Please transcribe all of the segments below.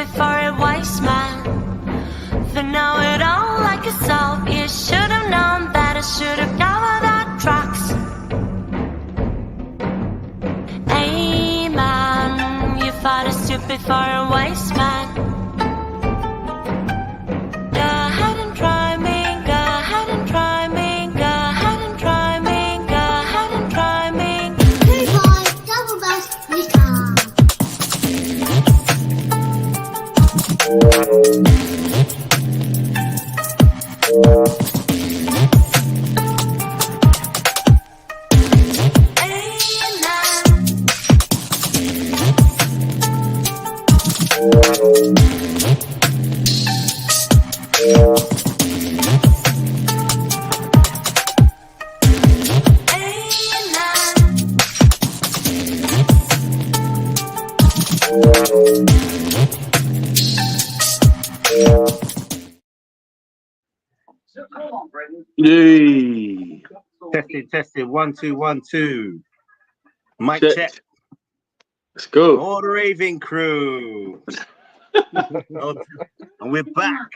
stupid for a wise man. For know it all like yourself, you should have known that I should have covered our tracks. Hey man, you thought it stupid for a wise man. Go ahead and try me, go ahead and try me, go ahead and try me, go ahead and try me. 3 boys, double bass, guitar. Yay. Testing. 1, 2, 1, 2. Mic check. Let's go. All the raving crew. And we're back.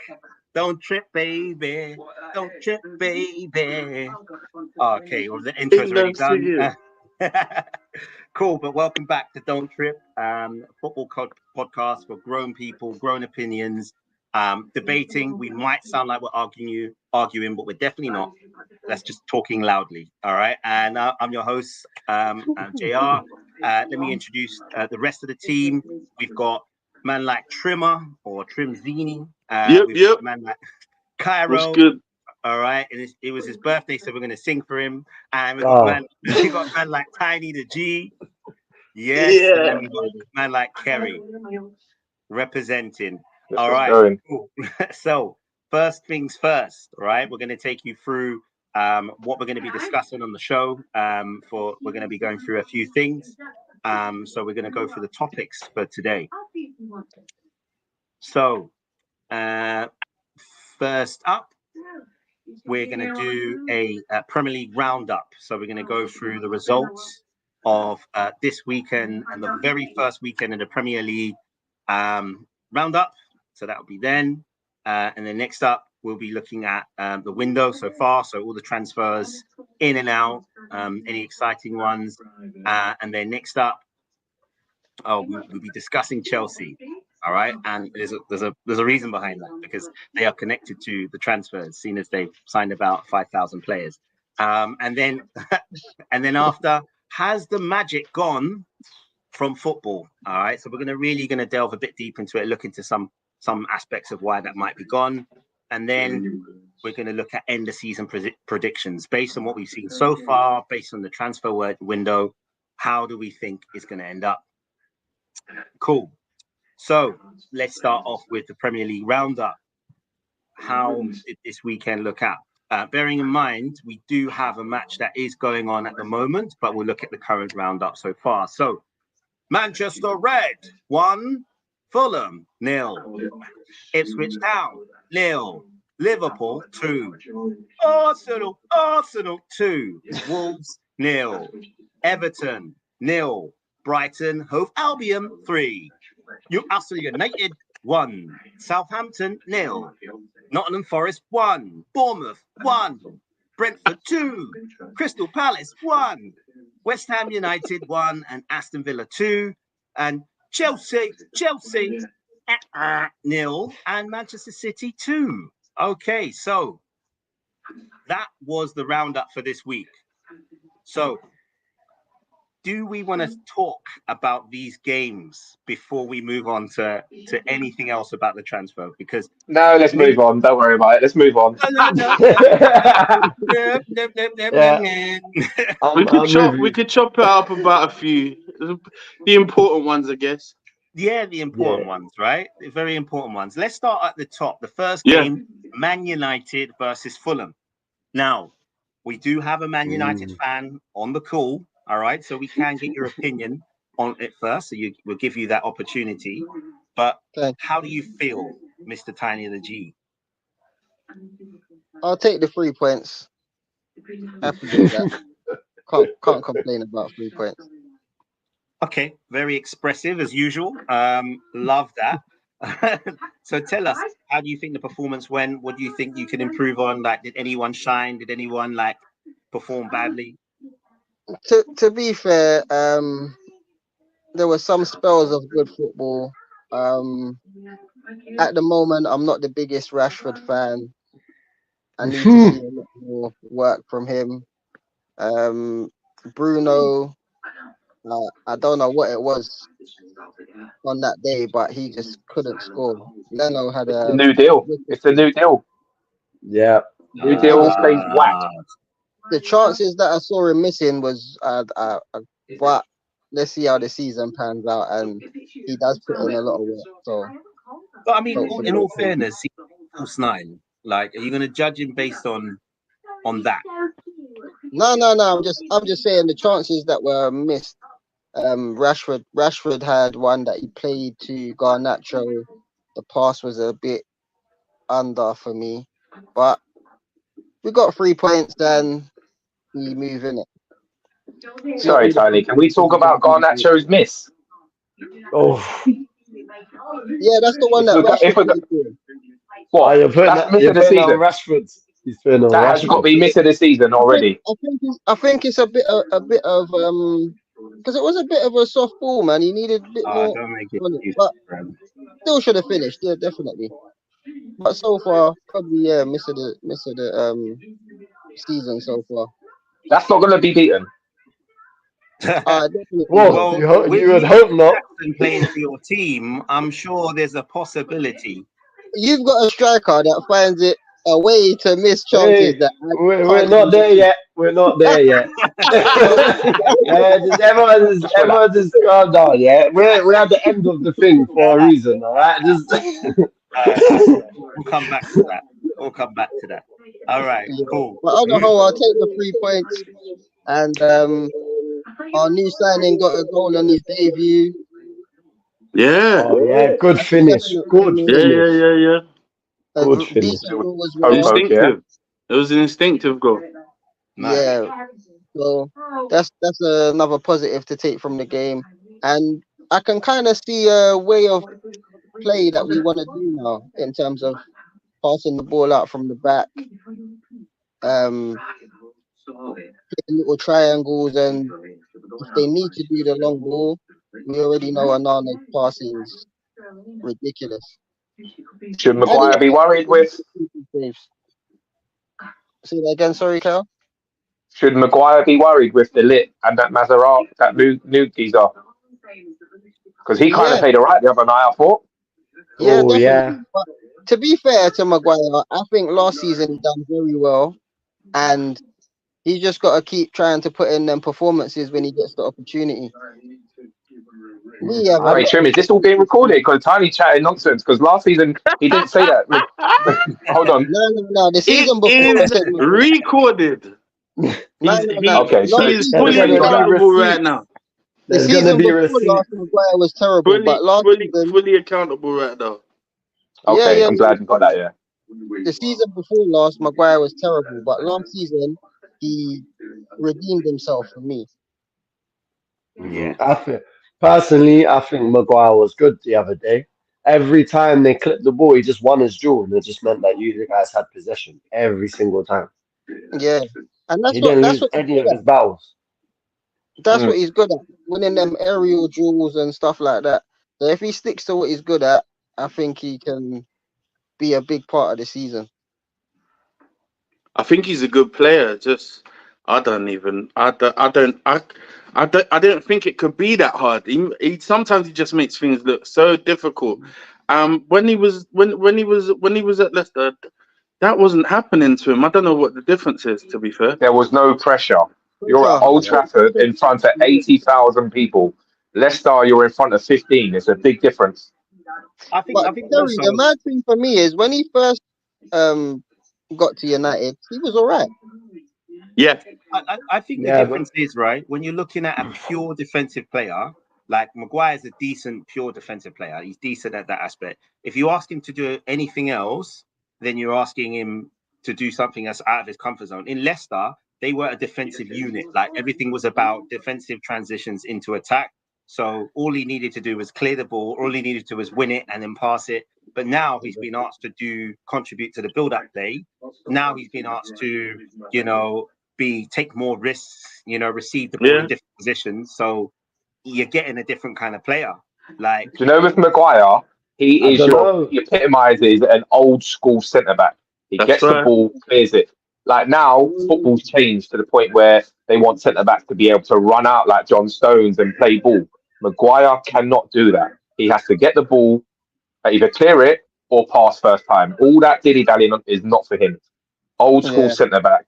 Don't trip, baby. Don't trip, baby. Okay, well, the intro's already done. Cool, but welcome back to Don't Trip, football podcast for grown people, grown opinions, debating. We might sound like we're arguing, but we're definitely not. That's just talking loudly. All right, and I'm your host, JR. Let me introduce the rest of the team. We've got man like Trimmer or Trimzini. Yep. Man like Cairo. What's good? All right, and it was his birthday, so we're going to sing for him. And we got man like Tiny the G. Yes, Yeah. and then we got man like Kerry representing. All right, cool. So first things first, all right? We're going to take you through what we're going to be discussing on the show. We're going to be going through a few things. So we're going to go through the topics for today. So first up, we're going to do a Premier League roundup. So we're going to go through the results of this weekend and the very first weekend in the Premier League roundup. So that'll be then. And then next up, we'll be looking at the window so far. So all the transfers in and out, any exciting ones. And then next up, we'll be discussing Chelsea. All right, and there's a reason behind that, because they are connected to the transfers, seeing as they've signed about 5,000 players. And then after, has the magic gone from football? All right, so we're really going to delve a bit deep into it, look into some aspects of why that might be gone, and then we're going to look at end of season predictions based on what we've seen so far, based on the transfer window. How do we think it's going to end up? Cool. So let's start off with the Premier League roundup. How did this weekend look at? Bearing in mind, we do have a match that is going on at the moment, but we'll look at the current roundup so far. So Manchester Red 1, Fulham 0, Ipswich Town 0, Liverpool 2, Arsenal 2, Wolves 0, Everton 0, Brighton Hove Albion 3, Newcastle United 1, Southampton 0, Nottingham Forest 1, Bournemouth 1, Brentford 2, Crystal Palace 1, West Ham United 1, and Aston Villa 2, and Chelsea 0, and Manchester City 2. Okay, so that was the roundup for this week. So do we want to talk about these games before we move on to anything else about the transfer? Because no, let's move on. Don't worry about it. Let's move on. We could chop it up about a few, the important ones, I guess. Yeah, the important ones, right? The very important ones. Let's start at the top. The first game, Man United versus Fulham. Now, we do have a Man United fan on the call. All right, so we can get your opinion on it first. So we'll give you that opportunity. But how do you feel, Mr. Tiny the G? I'll take the 3 points. Happy to do that. Can't complain about 3 points. Okay, very expressive as usual. Love that. So tell us, how do you think the performance went? What do you think you can improve on? Like, did anyone shine? Did anyone like perform badly? To be fair, there were some spells of good football. At the moment, I'm not the biggest Rashford fan. I need to see a lot more work from him. Bruno, I don't know what it was on that day, but he just couldn't score. Leno had It's the a new deal. It's the new deal. Yeah. New deal stays whack. the chances that I saw him missing was, but let's see how the season pans out, and he does put in a lot of work. So But I mean, hopefully, in all fairness, he's false nine. Like, are you going to judge him based on that? no. I'm just saying the chances that were missed. Rashford had one that he played to Garnacho. The pass was a bit under for me, but we got 3 points. Then we move in it. Sorry, Tony. Can we talk about Garnacho's miss? Oh, Yeah, that's the one that If we Rashford got, played for. what? you're putting That's that, miss you're of the putting that on season. Rashford. He's putting on That has got to Rashford. be miss of the season already. I think it's a bit of because it was a bit of a soft ball, man. He needed a bit more Don't make it on it, easy but for him. still should have finished. Yeah, definitely. But so far, probably miss of the season so far. That's not going to be beaten. Definitely Well, not. Well, with you would you hope not. Jackson playing for your team, I'm sure there's a possibility. You've got a striker that finds it a way to miss chances Hey, that we're can't not even there get. yet. We're not there yet. Everyone just calm down, yeah? We're at the end of the thing for a reason, all right? Just We'll come back to that. We'll come back to that. All right, Yeah. cool. But on the whole, I'll take the 3 points. And our new signing got a goal on his debut. Yeah. oh yeah, good finish. Definite Good finish. finish. Yeah. A Good finish. decent goal as Hope, well. hope, yeah. Instinctive. It was an instinctive goal. Nice. Yeah. So that's another positive to take from the game. And I can kind of see a way of play that we want to do now in terms of passing the ball out from the back, playing little triangles, and if they need to do the long ball, we already know Anana's passing is ridiculous. Should Maguire be worried with? Say that again, sorry, Cal. Should Maguire be worried with the lit and that Mazarat, that new geezer? Because he kind of Yeah, played alright the other night, I thought. yeah, Oh definitely. yeah. But to be fair to Maguire, I think last season he done very well, and he just got to keep trying to put in them performances when he gets the opportunity. We have a Wait, lot. Trim, is this all being recorded? Because Tiny chatting nonsense. Because last season he didn't say that. Hold on. No. The season It before, I is said Maguire. recorded. No. Okay, so He's Last fully There's season, gonna be accountable right receipts. now. the There's gonna season be before receipts. last, Maguire was terrible. But last season, Fully accountable right now. Okay, yeah. I'm glad you got that, yeah. The season before last, Maguire was terrible. But last season, he redeemed himself for me. Yeah. I think Maguire was good the other day. Every time they clipped the ball, he just won his duel, and it just meant that you guys had possession every single time. Yeah, and He didn't lose he's any good of at. his battles. That's what he's good at, winning them aerial duels and stuff like that. So if he sticks to what he's good at, I think he can be a big part of the season. I think he's a good player. Just I don't think it could be that hard. He sometimes he just makes things look so difficult. When he was at Leicester, that wasn't happening to him. I don't know what the difference is, to be fair. There was no pressure. You're at Old Trafford in front of 80,000 people. Leicester, you're in front of 15. It's a big difference. I think Terry, also, the mad thing for me is when he first got to United, he was all right. Yeah. I think the Yeah, difference is, right, when you're looking at a pure defensive player, like Maguire's a decent pure defensive player. He's decent at that aspect. If you ask him to do anything else, then you're asking him to do something that's out of his comfort zone. In Leicester, they were a defensive unit. Like everything was about defensive transitions into attack. So all he needed to do was clear the ball. All he needed to do was win it and then pass it. But now he's been asked to contribute to the build-up play. Now he's been asked to, take more risks, receive the ball in different positions. So you're getting a different kind of player. Like, do you know, with Maguire, he epitomises an old school centre back. He gets the ball, clears it. Like now, football's changed to the point where they want centre backs to be able to run out like John Stones and play ball. Maguire cannot do that. He has to get the ball, either clear it or pass first time. All that dilly-dallying is not for him. Old school centre back.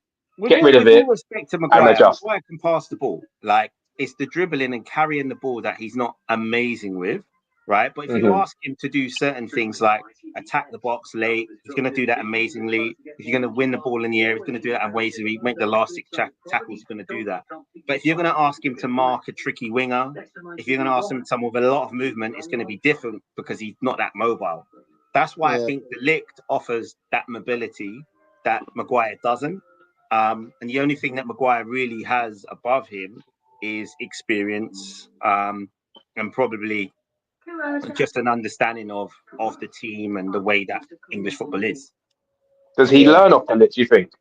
Get rid of it. With respect to Maguire, and adjust. Maguire can pass the ball. Like, it's the dribbling and carrying the ball that he's not amazing with, right? But if you ask him to do certain things like attack the box late, he's going to do that amazingly. If you're going to win the ball in the air, he's going to do that amazingly. Make the last 6 tackles, he's going to do that. But if you're going to ask him to mark a tricky winger, if you're going to ask him to with a lot of movement, it's going to be different because he's not that mobile. That's why I think De Ligt offers that mobility that Maguire doesn't. And the only thing that Maguire really has above him is experience and probably just an understanding of the team and the way that English football is. Does he learn off De Ligt, do you think?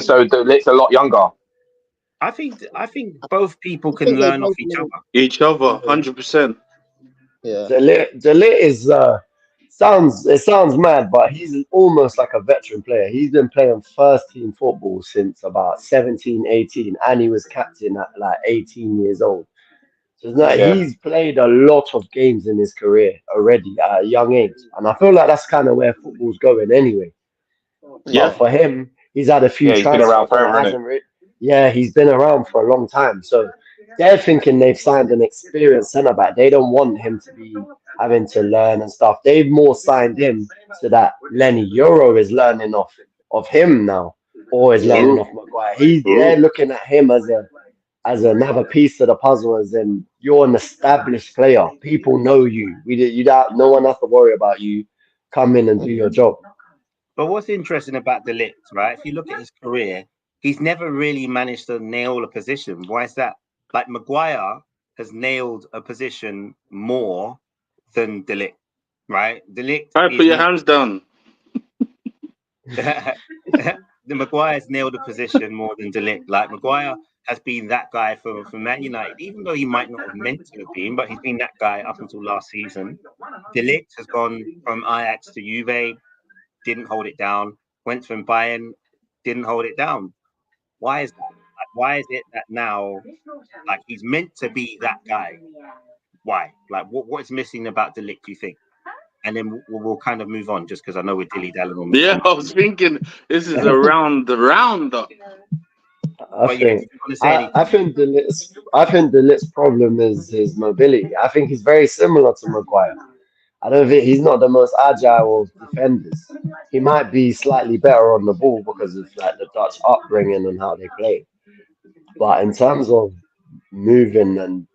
So De Ligt's a lot younger. I think both people can learn off each other. 100%. Yeah. De Ligt is it sounds mad, but he's almost like a veteran player. He's been playing first team football since about 17, 18, and he was captain at like 18 years old. So it's like he's played a lot of games in his career already at a young age. And I feel like that's kind of where football's going anyway. Yeah. But for him, he's had a few he's been around forever, he's been around for a long time. So they're thinking they've signed an experienced centre back. They don't want him to be having to learn and stuff. They've more signed him so that Lenny Euro is learning of him now, or is learning off Maguire. They're looking at him as another piece of the puzzle, as in you're an established player. People know you. No one has to worry about you. Come in and do your job. But what's interesting about De Ligt, right? If you look at his career, he's never really managed to nail a position. Why is that? Like Maguire has nailed a position more than De Ligt, right? De Ligt. All right, put your hands down. The Maguire's nailed a position more than De Ligt. Like Maguire has been that guy for Man United, even though he might not have meant to have been, but he's been that guy up until last season. De Ligt has gone from Ajax to Juve, didn't hold it down. Went from Bayern, didn't hold it down. Why is that? Like, why is it that now, like, he's meant to be that guy? Why? Like, what is missing about De Ligt, do you think? And then we'll kind of move on, just because I know we're dilly-dallying. Yeah, I was thinking this is around the roundup. I think De Ligt's problem is his mobility. I think he's very similar to Maguire. I don't think he's not the most agile of defenders. He might be slightly better on the ball because of like the Dutch upbringing and how they play. But in terms of moving, and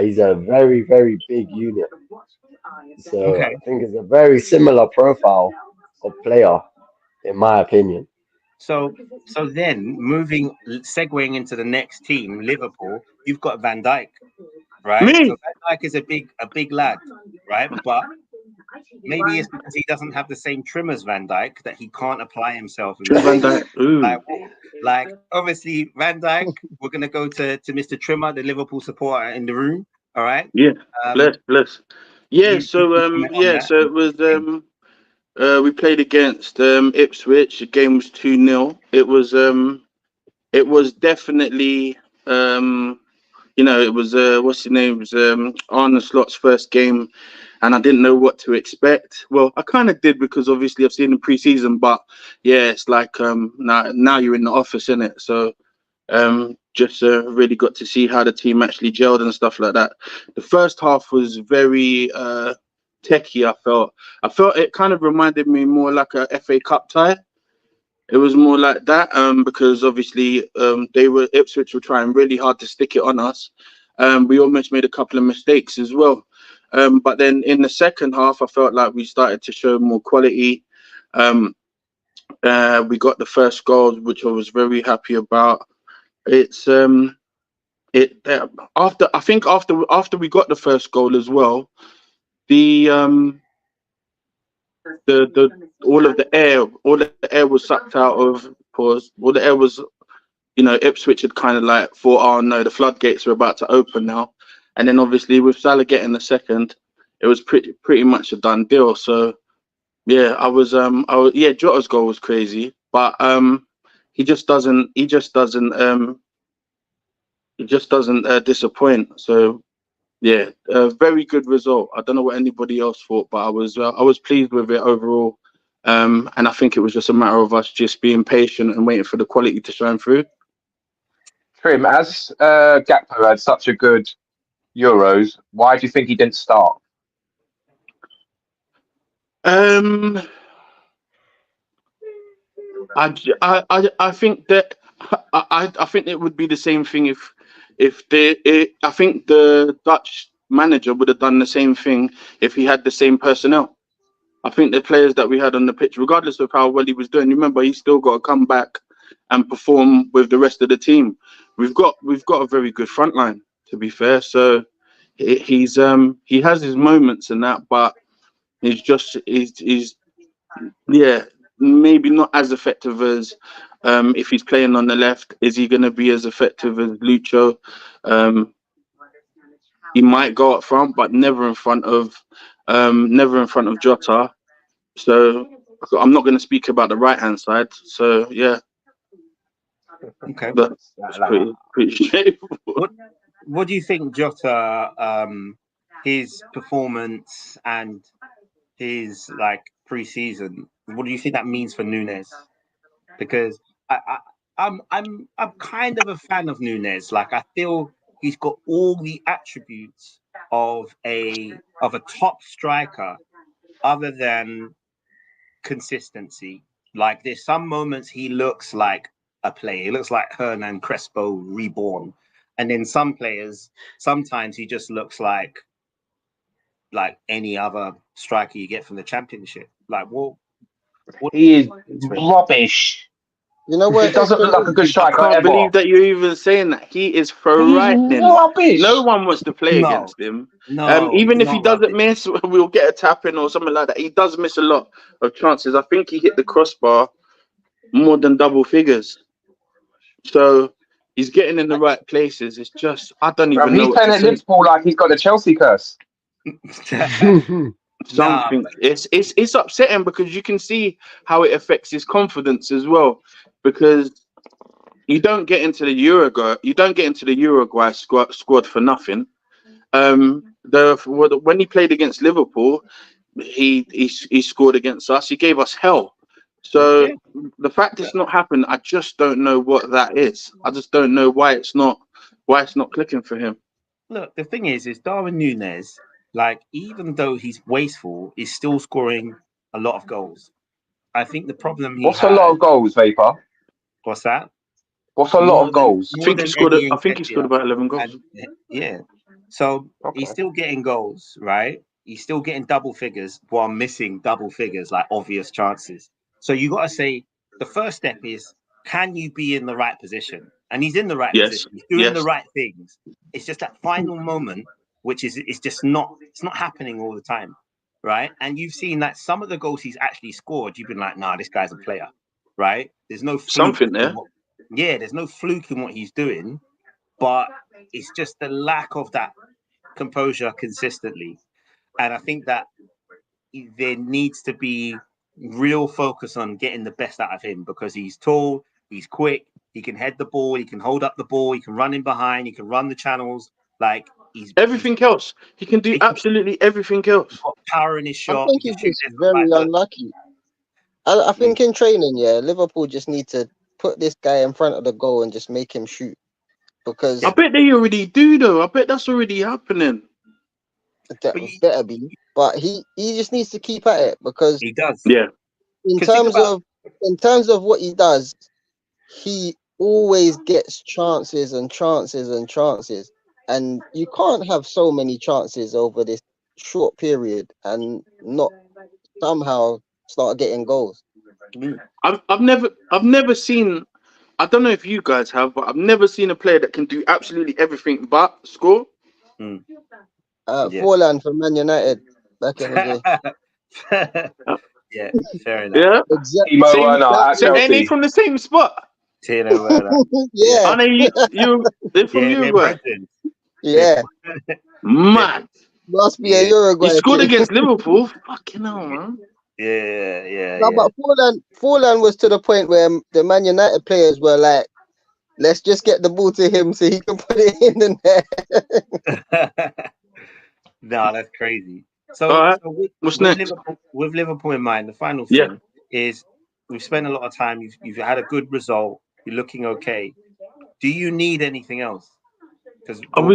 he's a very, very big unit. So I think it's a very similar profile of player, in my opinion. So then segueing into the next team, Liverpool, you've got Van Dijk, right? Me? So Van Dijk is a big lad, right? But maybe it's because he doesn't have the same trim as Van Dijk that he can't apply himself. Van Dijk. Like obviously Van Dijk, we're gonna go to Mr. Trimmer, the Liverpool supporter in the room. All right. Yeah. Bless. Yeah. So it was we played against Ipswich. The game was 2-0. It was definitely it was what's his name? It was Arne Slot's first game, and I didn't know what to expect. Well, I kind of did, because obviously I've seen him pre-season, but yeah, it's like now you're in the office, innit? So just really got to see how the team actually gelled and stuff like that. The first half was very techie. I felt it kind of reminded me more like a FA Cup tie. It was more like that, because obviously Ipswich were trying really hard to stick it on us. We almost made a couple of mistakes as well. But then in the second half, I felt like we started to show more quality. We got the first goal, which I was very happy about. It's after we got the first goal as well, the all the air was sucked out of pause. All the air was, Ipswich had kind of like thought, oh no, the floodgates are about to open now. And then obviously with Salah getting the second, it was pretty much a done deal. So yeah, Jota's goal was crazy, but he just doesn't disappoint. So yeah, a very good result. I don't know what anybody else thought, but I was pleased with it overall. And I think it was just a matter of us just being patient and waiting for the quality to shine through. Trim, as Gakpo had such a good Euros, why do you think he didn't start? I think that I think it would be the same thing I think the Dutch manager would have done the same thing if he had the same personnel. I think the players that we had on the pitch, regardless of how well he was doing, remember he's still got to come back and perform with the rest of the team. We've got a very good front line, to be fair. So he has his moments in that, but he's maybe not as effective as if he's playing on the left. Is he going to be as effective as Lucho? He might go up front, but never in front of Jota. So I'm not going to speak about the right hand side. So yeah, okay, that's pretty straightforward. What do you think, Jota? His performance and his pre-season. What do you think that means for Núñez? Because I'm kind of a fan of Núñez. I feel he's got all the attributes of a top striker, other than consistency. There's some moments he looks like a player. He looks like Hernan Crespo reborn, and then some players, sometimes he just looks like any other striker you get from the Championship. What he is rubbish. You know what? He doesn't look like a good striker. I can't believe that you're even saying that. He is frightening. Rubbish. No one wants to play against him. No, even if he doesn't miss, we'll get a tap in or something like that. He does miss a lot of chances. I think he hit the crossbar more than double figures. So he's getting in the right places. It's just, I don't even know. He's playing at Liverpool like he's got a Chelsea curse. Something. It's upsetting because you can see how it affects his confidence as well. Because you don't get into the Uruguay squad for nothing. When he played against Liverpool, he scored against us. He gave us hell. So the fact it's not happened, I just don't know what that is. I just don't know why it's not clicking for him. Look, the thing is Darwin Núñez, even though he's wasteful, he's still scoring a lot of goals. I think the problem What's a lot of goals, Vapor? What's that? What's a lot of goals? I think he scored about 11 goals. Yeah. So he's still getting goals, right? He's still getting double figures while missing double figures, obvious chances. So you got to say the first step is, can you be in the right position? And he's in the right position. He's doing the right things. It's just that final moment, which is just not happening all the time, right? And you've seen that some of the goals he's actually scored, you've been like, nah, this guy's a player, right? There's no something there. There's no fluke in what he's doing, but it's just the lack of that composure consistently. And I think that there needs to be real focus on getting the best out of him, because he's tall, he's quick, he can head the ball, he can hold up the ball, he can run in behind, he can run the channels. He's everything else. He can do absolutely everything else. He's got power in his shot. I think he's just very unlucky. I think in training, Liverpool just need to put this guy in front of the goal and just make him shoot. Because I bet they already do, though. I bet that's already happening. That better be. But he just needs to keep at it, because he does. Yeah. In terms of what he does, he always gets chances and chances and chances. And you can't have so many chances over this short period and not somehow start getting goals. I've never seen I don't know if you guys have, but I've never seen a player that can do absolutely everything but score. Yeah. Forlan from Man United back in the day. Yeah, fair enough. Yeah. Exactly. Timo Same, Werner at so ain't they Chelsea. from the same spot? Tino Werner. Yeah, Aren't they, they're from Yeah, they're Uruguay. brethren. yeah. Man. Must be a Yeah. Uruguay He scored thing. against Liverpool. Fucking hell, man. Yeah. No, but Forlan was to the point where the Man United players were like, let's just get the ball to him so he can put it in there. No, that's crazy. All So, right. so with, What's with next? Liverpool in mind, the final Yeah. thing is we've spent a lot of time. You've had a good result. You're looking okay. Do you need anything else? Because I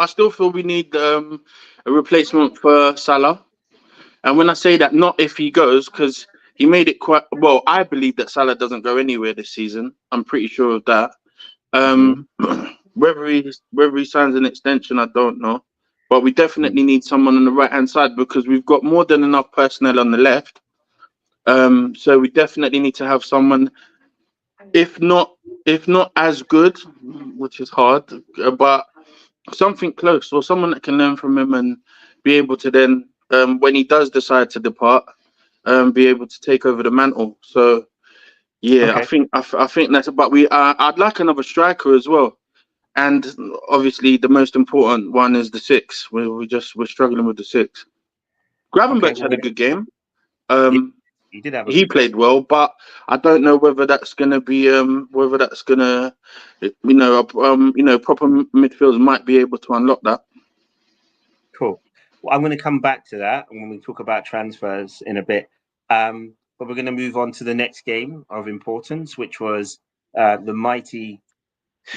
still feel we need a replacement for Salah. And when I say that, not if he goes, because he made it quite well. I believe that Salah doesn't go anywhere this season. I'm pretty sure of that. Whether he signs an extension, I don't know. But we definitely need someone on the right hand side because we've got more than enough personnel on the left. So we definitely need to have someone, if not as good, which is hard, but something close or someone that can learn from him and be able to then, when he does decide to depart, be able to take over the mantle. So yeah, Okay. I think that's. But I'd like another striker as well, and obviously the most important one is the six. We're struggling with the six. Okay. Gravenberch had Well, a good game. he did have a He good game. played well, but I don't know whether that's gonna be proper midfielders might be able to unlock that. Cool. Well, I'm going to come back to that when we talk about transfers in a bit. But we're going to move on to the next game of importance, which was the mighty,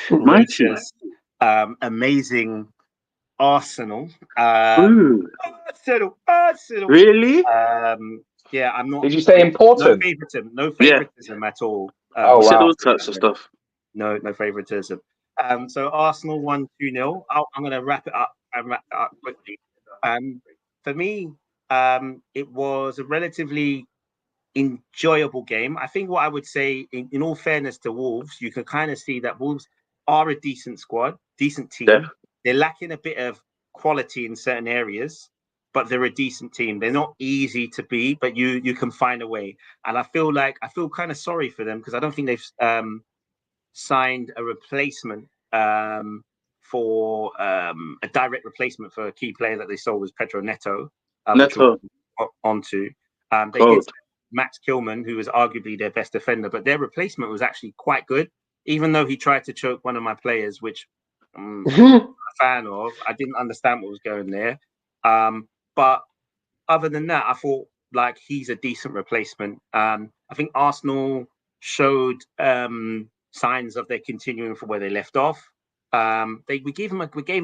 gracious, amazing Arsenal. Arsenal. Really? Yeah, I'm not. Did you say important? No favoritism at all. Oh, You said wow. all types of stuff. No favoritism. So Arsenal won 2-0. I'm going to wrap it up quickly. For me, it was a relatively enjoyable game. I think what I would say, in all fairness to Wolves, you can kind of see that Wolves are a decent squad, decent team. Yeah. They're lacking a bit of quality in certain areas, but they're a decent team. They're not easy to beat, but you can find a way. And I feel kind of sorry for them because I don't think they've signed a replacement for a direct replacement for a key player that they sold was Pedro Neto. Which we'll go onto. They did Max Kilman, who was arguably their best defender, but their replacement was actually quite good, even though he tried to choke one of my players, which I'm not a fan of. I didn't understand what was going there. But other than that, I thought like he's a decent replacement. I think Arsenal showed signs of their continuing from where they left off. We gave him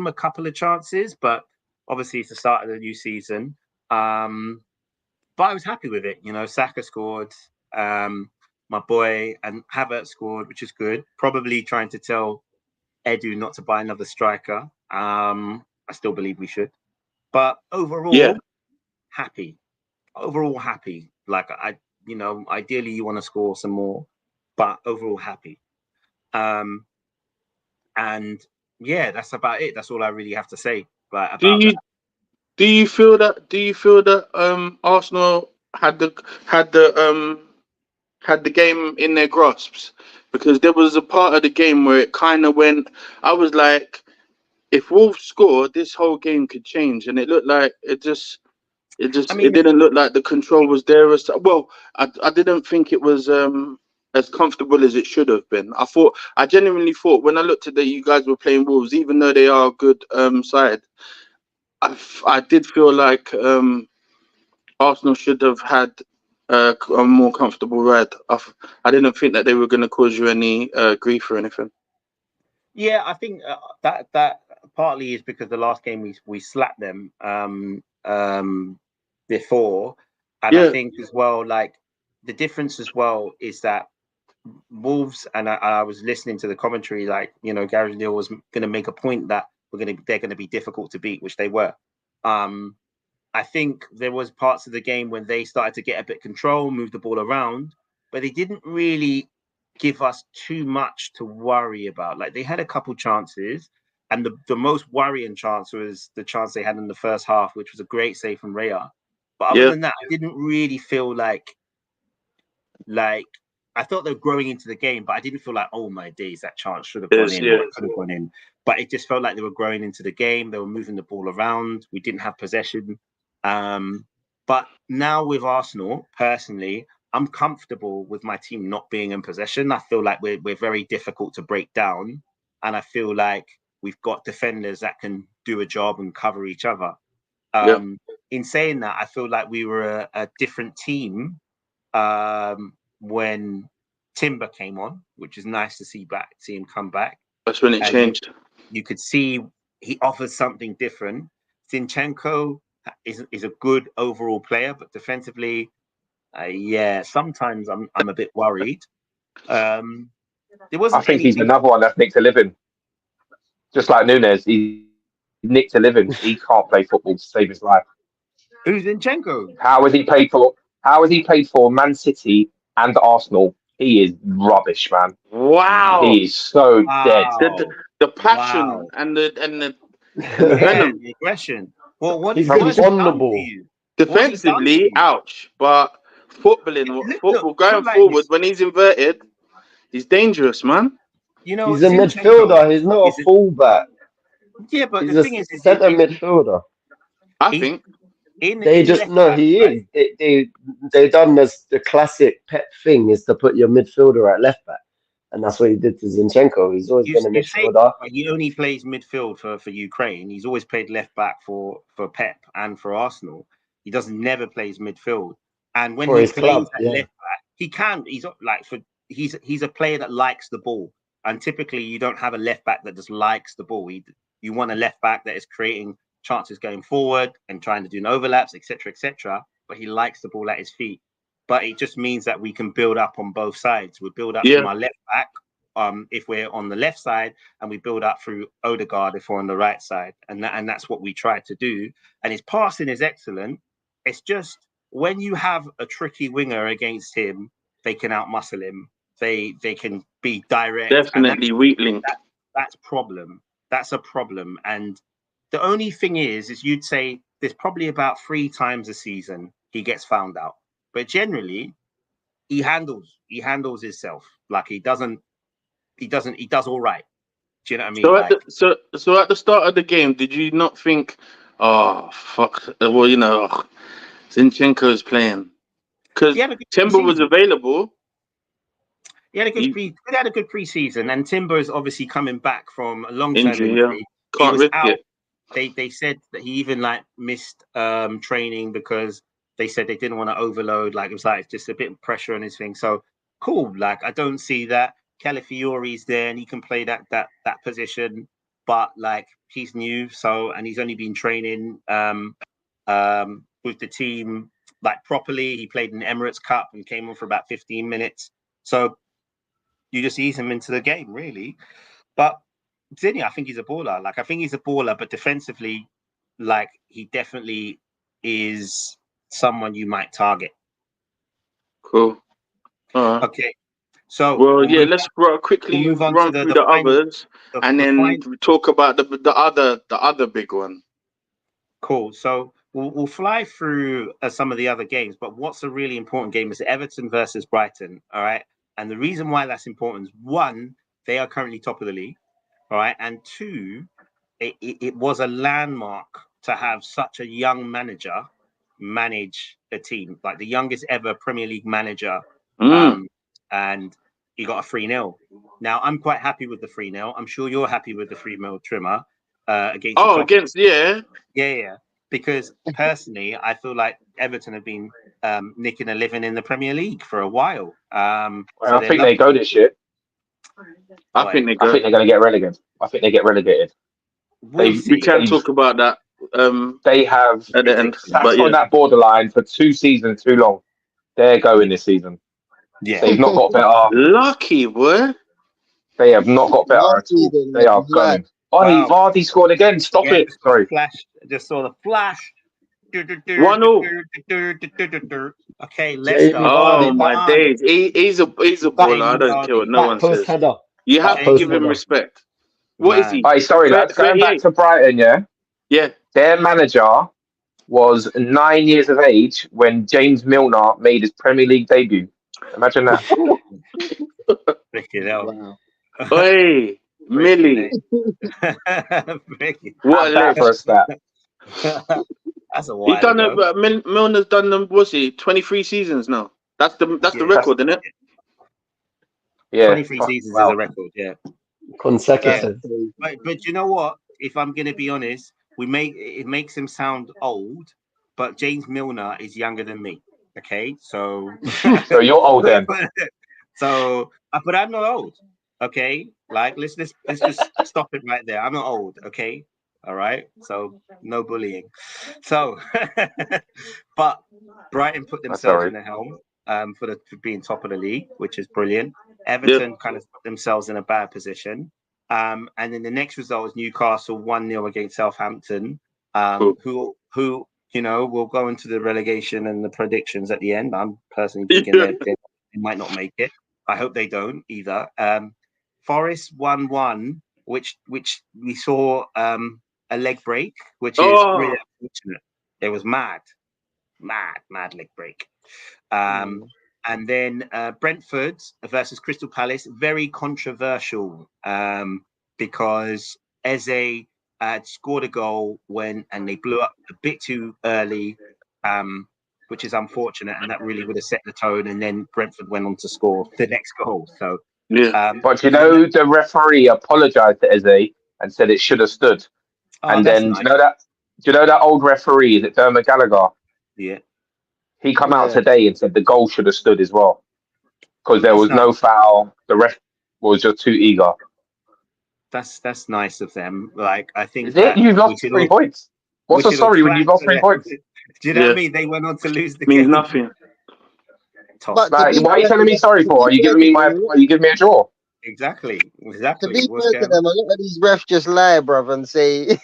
a couple of chances, but obviously it's the start of the new season. But I was happy with it. You know, Saka scored, my boy, and Havertz scored, which is good. Probably trying to tell Edu not to buy another striker. I still believe we should. But overall, happy. Overall happy. Like ideally you want to score some more, but overall happy. And yeah, that's about it. That's all I really have to say. About that. Do you feel that Arsenal had the game in their grasps? Because there was a part of the game where it kind of went. I was like, if Wolves scored, this whole game could change, and it looked like it didn't look like the control was there. Well, I didn't think it was as comfortable as it should have been. I genuinely thought when I looked at that you guys were playing Wolves, even though they are a good side. I did feel like Arsenal should have had a more comfortable ride. I didn't think that they were going to cause you any grief or anything. Yeah, I think that partly is because the last game we slapped them before, and I think as well, like the difference as well is that Wolves, and I was listening to the commentary, like Gary Neal was going to make a point that they're going to be difficult to beat, which they were. I think there was parts of the game when they started to get a bit of control, move the ball around, but they didn't really give us too much to worry about. Like they had a couple chances, and the most worrying chance was the chance they had in the first half, which was a great save from Raya. But other than that, I didn't really feel like I thought they were growing into the game, but I didn't feel like, oh my days, that chance should have gone in or it could have gone in. But it just felt like they were growing into the game. They were moving the ball around. We didn't have possession. But now with Arsenal, personally, I'm comfortable with my team not being in possession. I feel like we're very difficult to break down. And I feel like we've got defenders that can do a job and cover each other. In saying that, I feel like we were a different team when Timber came on, which is nice to see him come back. That's when it changed. You could see he offers something different. Zinchenko is a good overall player, but defensively, sometimes I'm a bit worried. I think he's another one that's nicked a living. Just like Nunes, he nicked a living. He can't play football to save his life. Who's Zinchenko? How has he played for Man City and Arsenal? He is rubbish, man. Wow. He is so dead. The passion and the venom. The aggression. Well, what He's is vulnerable. Defensively, ouch. But football going forward, when he's inverted, he's dangerous, man. You know, he's a midfielder. He's not a fullback. Yeah, but he's the thing is, centre midfielder. I think. They just he is. They done this. The classic Pep thing is to put your midfielder at left back, and that's what he did to Zinchenko. He's always been a midfielder. He only plays midfield for Ukraine. He's always played left back for Pep and for Arsenal. He never plays midfield. And when he plays at left back, he can. He's a player that likes the ball. And typically, you don't have a left back that just likes the ball. You want a left back that is creating chances going forward and trying to do overlaps, etc., etc. But he likes the ball at his feet. But it just means that we can build up on both sides. We build up from our left back if we're on the left side, and we build up through Odegaard if we're on the right side. And that's what we try to do. And his passing is excellent. It's just when you have a tricky winger against him, they can outmuscle him. They can be direct. Definitely weak link. That's problem. That's a problem. And the only thing is you'd say there's probably about 3 times a season he gets found out. But generally, he handles himself. Like he does all right. Do you know what I mean? So at the start of the game, did you not think, oh fuck, well, you know, Zinchenko is playing? Because Timber was available. He had a good pre-season, and Timber is obviously coming back from a long-term injury. Can't risk it. They said that he even missed training because they said they didn't want to overload. It was just a bit of pressure on his thing. So cool. I don't see that. Calafiori's there and he can play that position, but he's new, and he's only been training with the team properly. He played in the Emirates Cup and came on for about 15 minutes. So you just ease him into the game, really. But Zinni, I think he's a baller. I think he's a baller, but defensively, he definitely is someone you might target. Cool. All right. Okay. So let's quickly run through the others, and then talk about the other big one. Cool. So we'll fly through some of the other games, but what's a really important game is Everton versus Brighton. All right. And the reason why that's important is 1, they are currently top of the league. All right. And 2, it was a landmark to have such a young manager manage a team, the youngest ever Premier League manager. And he got a 3-0. Now, I'm quite happy with the 3-0. I'm sure you're happy with the 3-0 Trimmer. Yeah. Because personally, I feel like Everton have been nicking a living in the Premier League for a while. I think they go this year. I think they're going to get relegated. I think they get relegated. We can talk about that. They have at the end, on that borderline for 2 seasons too long. They're going this season. Yeah, they've not got better. Lucky, boy. They have not got better at all. They are going. Vardy scored again. Stop it. Sorry. Flash. I just saw the flash. Okay, Leicester. Oh my days, he's a baller. I don't care what no one post says. header. You have to Post give him header. respect. What is he? Hey, sorry, lads. Going back 38? to Brighton, yeah. Yeah. Their manager was 9 years of age when James Milner made his Premier League debut. Imagine that. Freaking hell. Wow. Hey, Millie. What a that for a leg. stat. That's a He while done ago. Milner's done them. What's he? 23 seasons now. That's the Yeah. record, isn't it? Yeah. 23 seasons is a record, yeah. Consecutive. But you know what? If I'm gonna be honest, it makes him sound old, but James Milner is younger than me. Okay, so So you're old then. but I'm not old. Okay, like let's just stop it right there. I'm not old. Okay, all right. So no bullying. So, but Brighton put themselves in the helm for being top of the league, which is brilliant. Everton kind of put themselves in a bad position. And then the next result was Newcastle 1-0 against Southampton, who will go into the relegation and the predictions at the end. I'm personally thinking they might not make it. I hope they don't either. Forest 1-1, which we saw a leg break, which is really unfortunate. It was mad leg break. And then Brentford versus Crystal Palace, very controversial because Eze had scored a goal and they blew up a bit too early, which is unfortunate, and that really would have set the tone. And then Brentford went on to score the next goal. So, but the referee apologized to Eze and said it should have stood. And then nice. do you know that old referee? Is it Dermot Gallagher? Yeah. He come out today and said the goal should have stood as well because there was no foul. The ref was just too eager. That's nice of them. Like I think you've lost 3 points. What's the sorry when you've lost 3 points? Do you know what I mean? They went on to lose the means game. nothing. Like, what are you telling me sorry for? Are you giving me a draw? Exactly. To be fair to them, a lot of these refs just lie, bruv, and say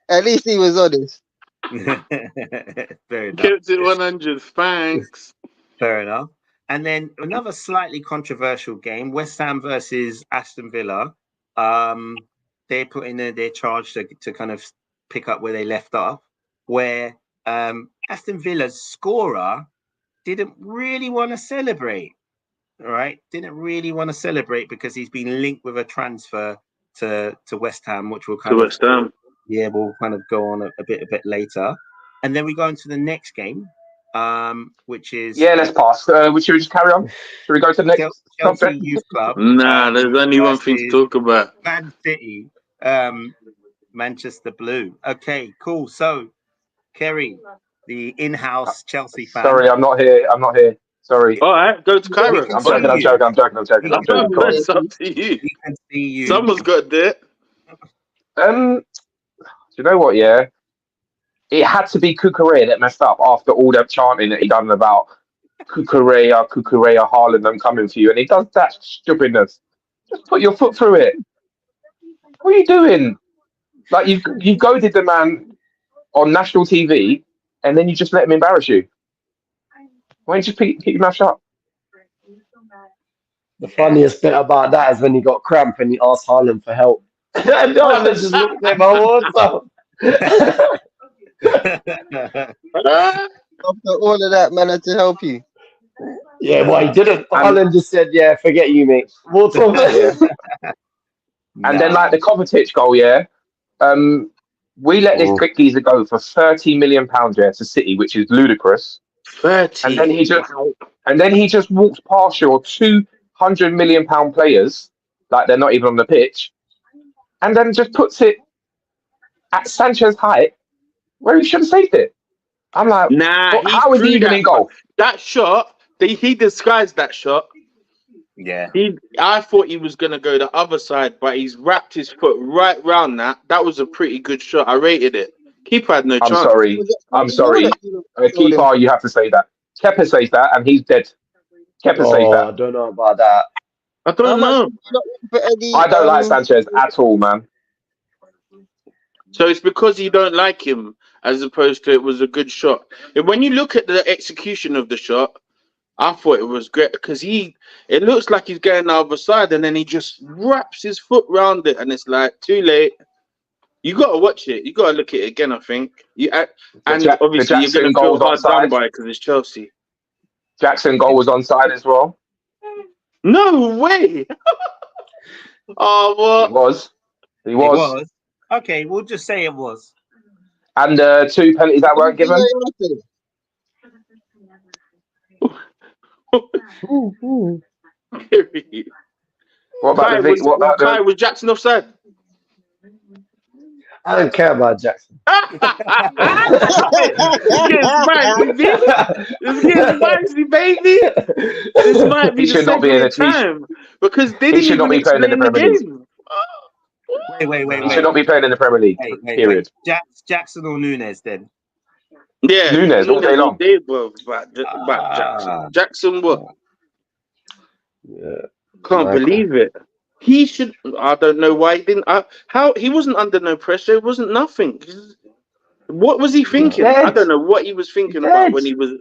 at least he was honest. Fair enough. Kept it 100. Thanks. Fair enough. And then another slightly controversial game: West Ham versus Aston Villa. They put in their charge to kind of pick up where they left off, where Aston Villa's scorer didn't really want to celebrate. All right, didn't really want to celebrate because he's been linked with a transfer to West Ham, which will West Ham. Yeah, we'll kind of go on a bit later, and then we go into the next game, which is let's pass. Should we just carry on? Should we go to the next Chelsea Youth Club? Nah, there's only one thing to talk about. Man City, Manchester Blue. Okay, cool. So, Kerry, the in-house Chelsea fan. Sorry, I'm not here. Sorry. All right, go to Cairo. I'm joking. It's up to you. We can see you. Someone's got to do it. Do you know what? Yeah, it had to be Cucurella that messed up after all that chanting that he done about Cucurella, Haaland, I'm coming for you, and he does that stupidness. Just put your foot through it. What are you doing? Like you goaded the man on national TV, and then you just let him embarrass you. Why don't you just keep your mouth shut? The funniest bit about that is when he got cramp and he asked Haaland for help. And Haaland just looked at him, what's up? After all of that, man, had to help you. Yeah, well, he didn't. Haaland just said, yeah, forget you, mate. What's up? And then, like, the Kovacic goal, we let this quick geezer go for £30 million to City, which is ludicrous. 30. And then he just walked past your £200 million players, like they're not even on the pitch, and then just puts it at Sanchez's height, where he should have saved it. I'm like, how is he even in goal? That shot, he disguised that shot. Yeah. I thought he was going to go the other side, but he's wrapped his foot right round that. That was a pretty good shot. I rated it. Keeper had no chance. I'm sorry. Keeper, you have to say that. Kepa says that, and he's dead. Kepa says that. I don't know about that. I don't know. I don't like Sanchez at all, man. So it's because you don't like him, as opposed to it was a good shot. And when you look at the execution of the shot, I thought it was great because it looks like he's going the other side, and then he just wraps his foot round it, and it's like too late. You got to watch it. You got to look at it again, I think. Obviously you're going to feel hard done by because it's Chelsea. Jackson goal was onside as well. No way. Oh, what? He was. Okay, we'll just say it was. And 2 penalties that weren't given. What about the Kai, was Jackson offside? I don't care about Jackson. It's getting spicy, baby. This might be the second time because he should not be playing in the Premier League. Wait. He should not be playing in the Premier League. Period. Jackson or Nunes then? Yeah, Nunes all day long. Jackson. Jackson, what? Yeah. Can't believe it. He should. I don't know why he didn't. How he wasn't under no pressure. It wasn't nothing. What was he thinking? I don't know what he was thinking about when he was.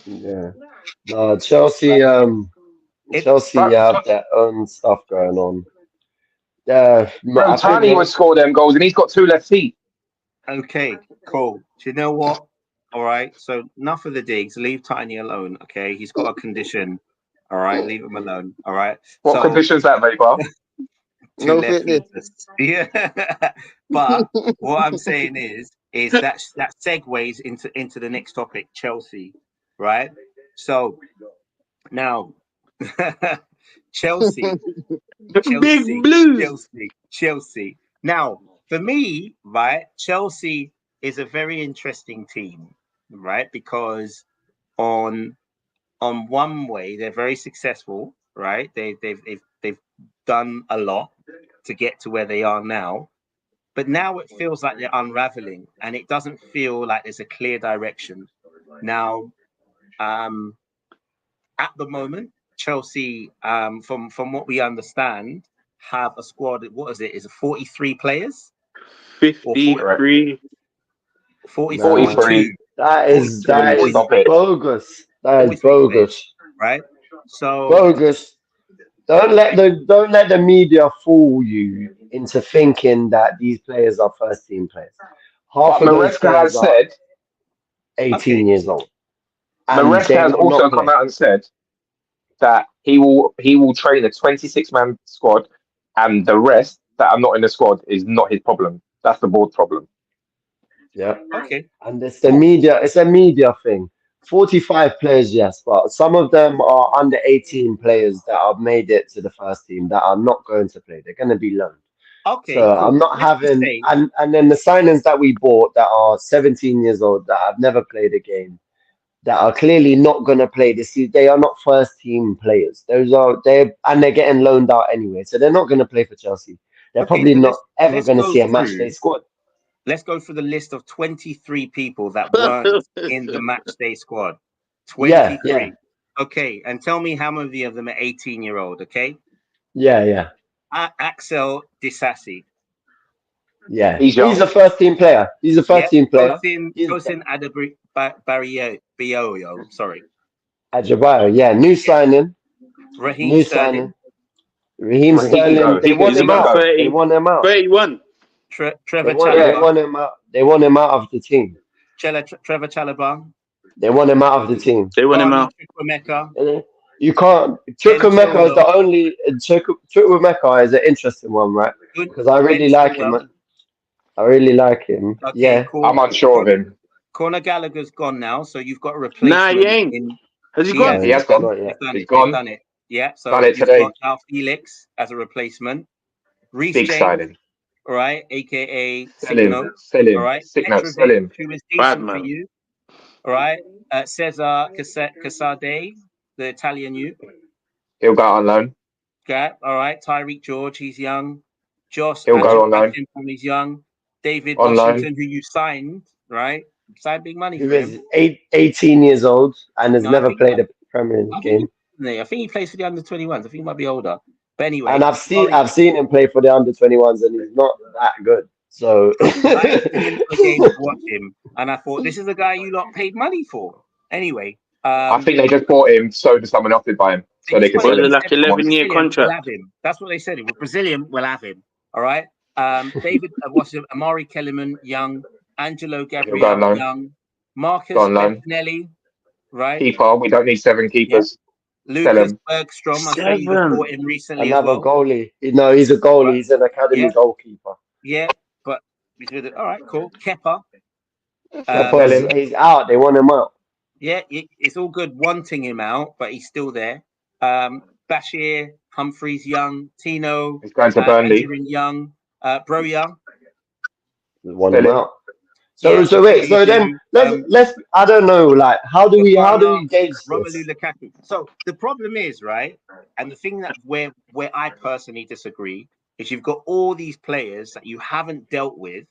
Yeah. No, Chelsea. Chelsea have their own stuff going on. Yeah. Tiny would score them goals, and he's got 2 left feet. Okay, cool. Do you know what? All right. So enough of the digs. Leave Tiny alone. Okay, he's got a condition. All right, leave him alone. All right. What condition's that, mate, pal? No fitness. Yeah. But what I'm saying is that segues into the next topic, Chelsea. Right. So now, Chelsea. Big Blues. Chelsea. Now, for me, right, Chelsea is a very interesting team, right? Because on one way they're very successful, right? They've done a lot to get to where they are now, but now it feels like they're unraveling, and it doesn't feel like there's a clear direction. Now, at the moment, Chelsea, from what we understand, have a squad. What is it? Is it 43 players? 53. 43. That is bogus. That is bogus. Right? So bogus. Don't let the media fool you into thinking that these players are first team players. Half of those players are 18 years old. Maresca has also come out and said that he will train a 26-man squad, and the rest that are not in the squad is not his problem. That's the board problem. Yeah. Okay. And it's the media. It's a media thing. 45 players, yes, but some of them are under 18 players that have made it to the first team that are not going to play. They're going to be loaned. Okay. So cool. I'm not having, and then the signings that we bought that are 17 years old that have never played a game, that are clearly not going to play this season. They are not first team players. They're getting loaned out anyway, so they're not going to play for Chelsea. They're probably not ever going to see a match day squad. Let's go through the list of 23 people that weren't in the match day squad. 23. Yeah. Okay, and tell me how many of them are 18-year-old, okay? Yeah. Axel Disasi. Yeah, he's a first team player. He's a first team player. Tosin Adebayo, sorry. Adebayo, yeah, new signing. Raheem Sterling. Raheem Sterling. They want him out. 31. Trevor Chalobah. They want him out of the team. Trevor Chalobah. They want him out of the team. They want him out. Chukwuemeka. You can't. Chukwuemeka is the only. Chukwuemeka is an interesting one, right? Because I really like him. Okay, yeah, cool. I'm unsure of him. Conor Gallagher's gone now, so you've got a replacement. Nah, he ain't. Has he gone? He has gone. He's done it. Yeah, so done it you've today. got now Felix as a replacement. Reece Big James, signing. all right, aka Sell him. all right, Sell him. Who is decent for you, all right. Cesar Casade, the Italian youth. He'll go on loan. Okay, all right. Tyreek George, he's young. Josh, he'll go on loan. He's young. David on Washington, loan. who you signed, right? Signed big money. He was 18 years old and has never played a Premier League game. I think he plays for the under-21s. I think he might be older. But anyway, And I've seen him play for the under-21s, and he's not that good. So I went in for a game to watch him, and I thought, this is the guy you lot paid money for. Anyway, I think they just bought him so that someone else would buy him, so they could sell him. Like 11-year contract. We'll have him. That's what they said. If we're Brazilian, we'll have him. All right. David, what's it? Amari Kellerman, young. Angelo Gabriel, young. Marcus Bettinelli, right? Keeper. We don't need 7 keepers. Yeah. Lucas Bergstrom. I saw you bought him recently. Another goalie. No, he's a goalie. He's an academy goalkeeper. Yeah, but all right, cool. Kepa. He's out. They want him out. Yeah, it's all good wanting him out, but he's still there. Bashir, Humphreys, young. Tino. He's going to Burnley. Young. Broya. Want him out. So then let's I don't know, like how do we gauge Romelu Lukaku? So the problem is, right, and the thing that where I personally disagree is you've got all these players that you haven't dealt with,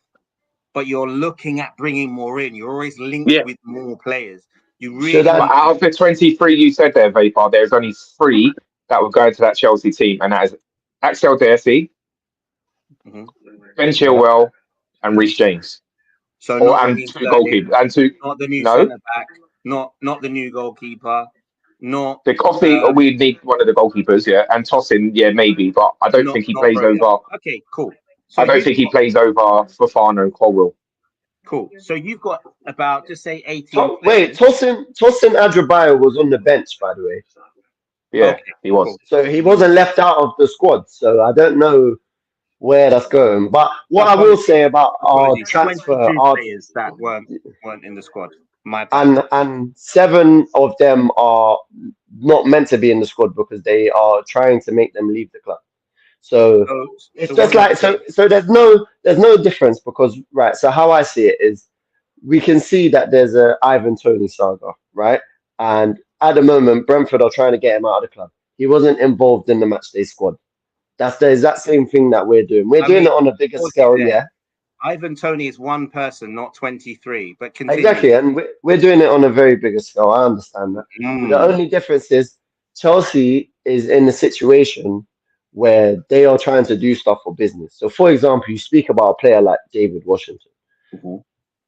but you're looking at bringing more in. You're always linked with more players. You really out of the 23 you said there, Vapor, there's only 3 that will go into that Chelsea team, and that is Axel Darcy, Ben Chilwell, and Reece James. So and 2 goalkeepers, and 2. Not the new centre back, not the new goalkeeper, not the coffee. We need one of the goalkeepers, and Tosin, maybe, but I don't think he plays over. Okay, cool. So I don't think he plays over Fofana and Colwill. Cool. So you've got about, just say 18. Wait, Tosin Adrabayo was on the bench, by the way. Yeah, he was. Cool. So he wasn't left out of the squad. So I don't know where that's going. But what I will say about our transfer, players that weren't in the squad. And 7 of them are not meant to be in the squad because they are trying to make them leave the club. So it's just like so there's no difference because so how I see it is we can see that there's a Ivan Toney saga, right? And at the moment Brentford are trying to get him out of the club. He wasn't involved in the matchday squad. That's the exact same thing that we're doing. We're doing it on a bigger scale, Ivan Toney is 1 person, not 23. But continue. Exactly, and we're doing it on a very bigger scale. I understand that. The only difference is Chelsea is in a situation where they are trying to do stuff for business. So, for example, you speak about a player like David Washington.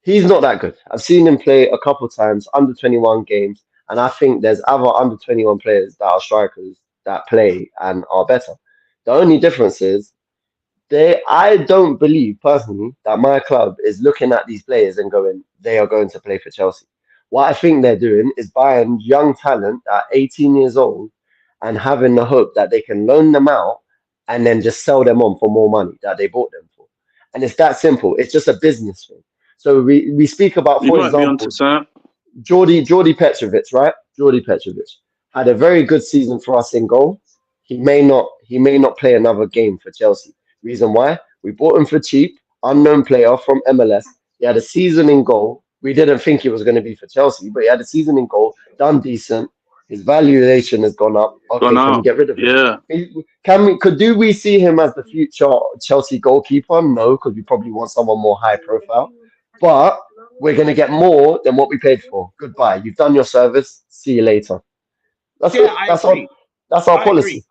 He's not that good. I've seen him play a couple times, under 21 games, and I think there's other under 21 players that are strikers that play and are better. The only difference is I don't believe personally that my club is looking at these players and going, they are going to play for Chelsea. What I think they're doing is buying young talent at 18 years old and having the hope that they can loan them out and then just sell them on for more money that they bought them for. And it's that simple. It's just a business thing. So we speak about, for example, Jordi Petrovic, right? Jordi Petrovic had a very good season for us in goal. He may not play another game for Chelsea. Reason why? We bought him for cheap, unknown player from MLS. He had a season in goal. We didn't think he was going to be for Chelsea, but he had a season in goal, done decent. His valuation has gone up. Okay, can we get rid of him? Yeah. Do we see him as the future Chelsea goalkeeper? No, because we probably want someone more high profile. But we're going to get more than what we paid for. Goodbye. You've done your service. See you later. That's our policy.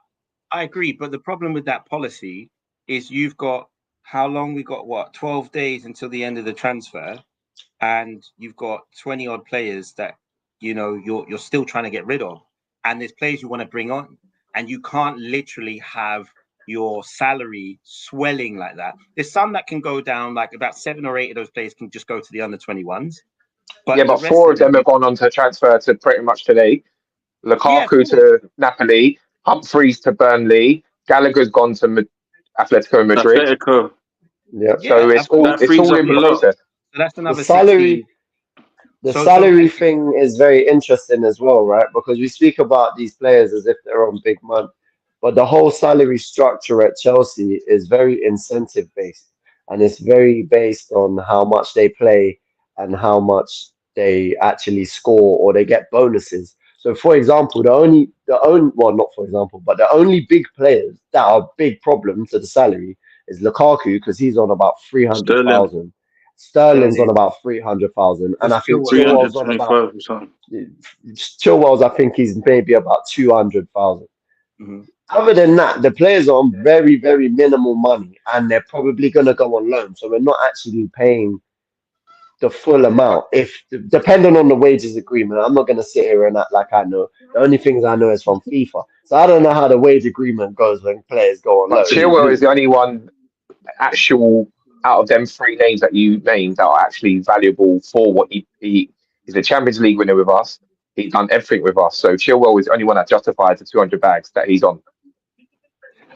I agree, but the problem with that policy is you've got how long? We got 12 days until the end of the transfer, and you've got 20 odd players that you're still trying to get rid of, and there's players you want to bring on, and you can't literally have your salary swelling like that. There's some that can go down, like about 7 or 8 of those players can just go to the under 21s. But 4 of them have gone on to transfer to pretty much today. Lukaku to Napoli, Humphreys to Burnley, Gallagher's gone to Atletico Madrid. So it's all in the process. So that's another salary. The salary thing is very interesting as well, right? Because we speak about these players as if they're on big money, but the whole salary structure at Chelsea is very incentive based, and it's very based on how much they play and how much they actually score, or they get bonuses. So, for example, the only big players that are big problem to the salary is Lukaku, because he's on about 300,000. Sterling's on about 300,000, and I think Chilwell's on about. Chilwell's, I think he's maybe about 200,000. other than that, the players are on very, very minimal money, and they're probably going to go on loan. So we're not actually paying the full amount. If depending on the wages agreement, I'm not going to sit here and act like I know. The only things I know is from FIFA. So I don't know how the wage agreement goes when players go on loan. But Chilwell is the only one actual out of them 3 names that you named that are actually valuable for what he is a Champions League winner with us. He's done everything with us. So Chilwell is the only one that justifies the 200 bags that he's on.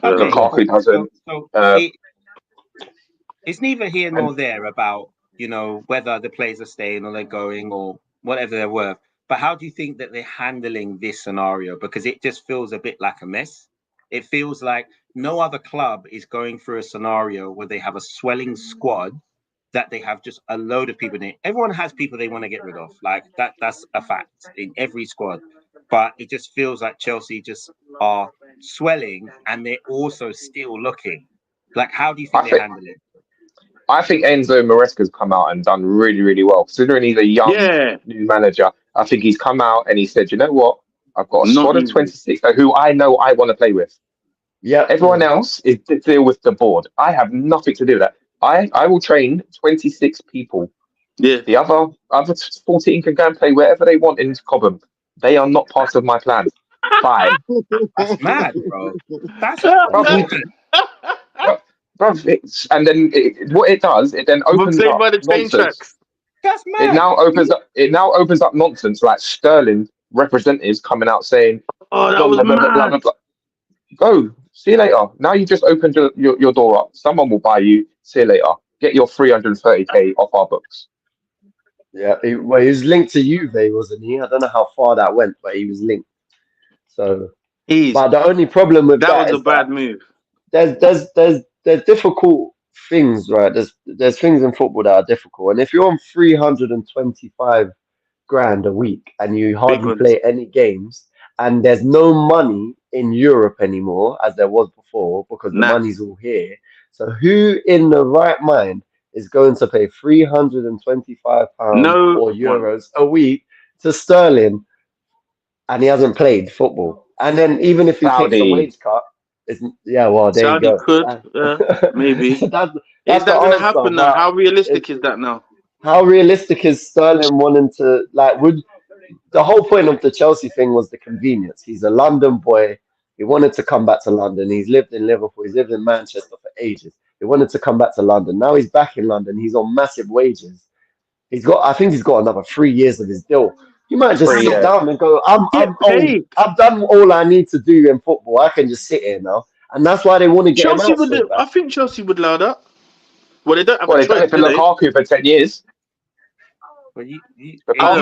Okay, Lukaku doesn't. It's neither here nor there about, you know, whether the players are staying or they're going or whatever they're worth. But how do you think that they're handling this scenario? Because it just feels a bit like a mess. It feels like no other club is going through a scenario where they have a swelling squad, that they have just a load of people in it. Everyone has people they want to get rid of. Like that's a fact in every squad. But it just feels like Chelsea just are swelling and they're also still looking. Like, how do you think they handle it? I think Enzo Maresca's come out and done really, really well. Considering he's a young new manager, I think he's come out and he said, you know what? I've got a squad of 26 who I know I want to play with. Yeah. Everyone else is to deal with the board. I have nothing to do with that. I will train 26 people. Yeah. The other 14 can go and play wherever they want in Cobham. They are not part of my plan. Bye. That's mad, bro. That's and then what it does, it then opens up by the train tracks. That's mad. It now opens up nonsense like Sterling representatives coming out saying, "Oh, that was mad." Go. See you later. Now you just opened your door up. Someone will buy you. See you later. Get your 330k off our books. Yeah, he was linked to Juve, wasn't he? I don't know how far that went, but he was linked. So, but the only problem with that was a bad move. There's difficult things, right? There's things in football that are difficult, and if you're on 325 grand a week and you hardly play any games, and there's no money in Europe anymore as there was before because the money's all here. So who in the right mind is going to pay £325 or euros a week to Sterling, and he hasn't played football? And then even if he takes a wage cut, there Saudi you go. Could, maybe. That's is that going to happen now? How realistic is that now? How realistic is Sterling wanting to, the whole point of the Chelsea thing was the convenience. He's a London boy. He wanted to come back to London. He's lived in Liverpool. He's lived in Manchester for ages. He wanted to come back to London. Now he's back in London. He's on massive wages. I think he's got another 3 years of his deal. You might just sit down and go, I'm old. I've done all I need to do in football. I can just sit here now. And that's why they want to get Chelsea him out. I think Chelsea would allow that. Well, they don't have a choice. For Lukaku for 10 years. But I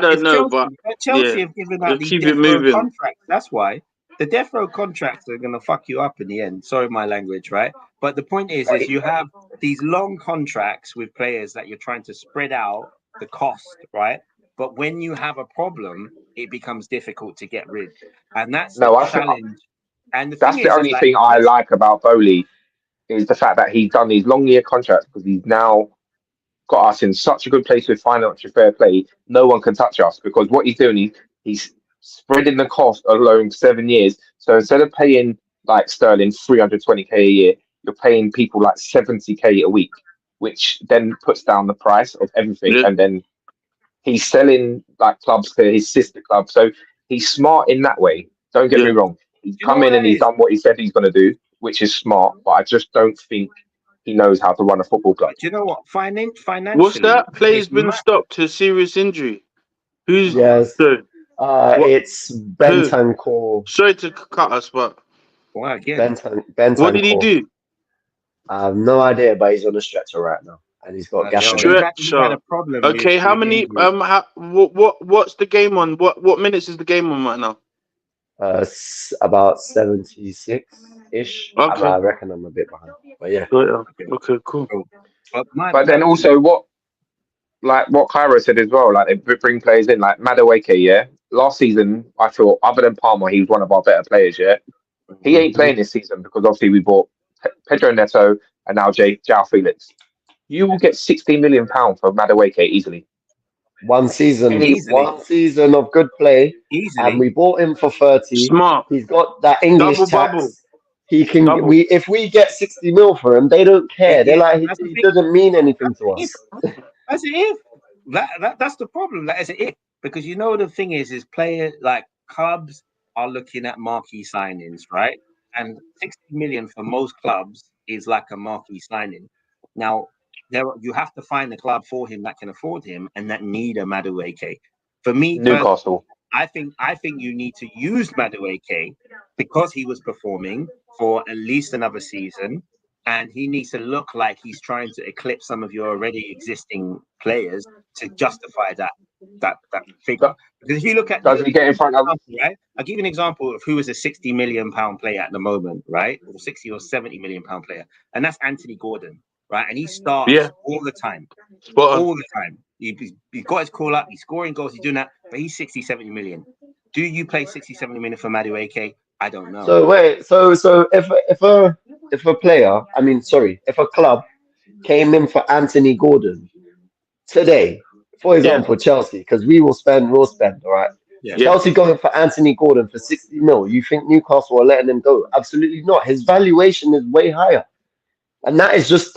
don't know, but Chelsea have given out these death row contracts. That's why the death row contracts are going to fuck you up in the end. Sorry, my language, right? But the point is you have these long contracts with players that you're trying to spread out the cost, right? But when you have a problem, it becomes difficult to get rid, and that's the challenge. And that's the only thing I like about Bowley is the fact that he's done these long year contracts because he's now got us in such a good place with financial fair play. No one can touch us because what he's doing, he's spreading the cost along 7 years. So instead of paying like Sterling 320k a year, you're paying people like 70k a week, which then puts down the price of everything. Yeah. And then he's selling like clubs to his sister club. So he's smart in that way. Don't get me wrong. He's come in and he's done what he said he's going to do, which is smart. But I just don't think he knows how to run a football club. Do you know what? Financially, what's that? Play's been stopped to serious injury. Who's it's Bentancur. Sorry to cut us, but Bentancur. What did he do? I have no idea, but he's on a stretcher right now, and he's got gas. Stretcher. Okay, how many? What's the game on? What minutes is the game on right now? About 76-ish. Okay. I reckon I'm a bit behind, but yeah. Okay, cool. But then also what Cairo said as well, like they bring players in, like Madueke, yeah. Last season, I thought, other than Palmer, he was one of our better players, yeah. He ain't playing this season because obviously we bought Pedro Neto and now João Felix. You will get £16 million for Madueke easily. One season, Easily. one season of good play, Easily. and we bought him for 30. Smart. He's got that English Double tax. bubble. He can. Double. If we get 60 mil for him, they don't care. They're like, That's the he thing. doesn't mean anything to us. That's it. If that's the problem. That is it. If because you know the thing is players like clubs are looking at marquee signings, right? And 60 million for most clubs is like a marquee signing. Now you have to find a club for him that can afford him and that need a Madueke. For me, Newcastle. I think you need to use Madueke because he was performing for at least another season, and he needs to look like he's trying to eclipse some of your already existing players to justify that figure. Because if you look at Does he get in front of? Right, I'll give you an example of who is a 60 million pound player at the moment, right, or 60 or 70 million pound player, and that's Anthony Gordon, right, and he starts all the time. All the time. He's got his call up, he's scoring goals, he's doing that, but he's 60, 70 million. Do you play 60, 70 million for Madueke? I don't know. So wait, so if a player, if a club came in for Anthony Gordon today, for example, Chelsea, because we'll spend, all right? Yeah. Chelsea going for Anthony Gordon for 60 mil. You think Newcastle are letting him go? Absolutely not. His valuation is way higher. And that's just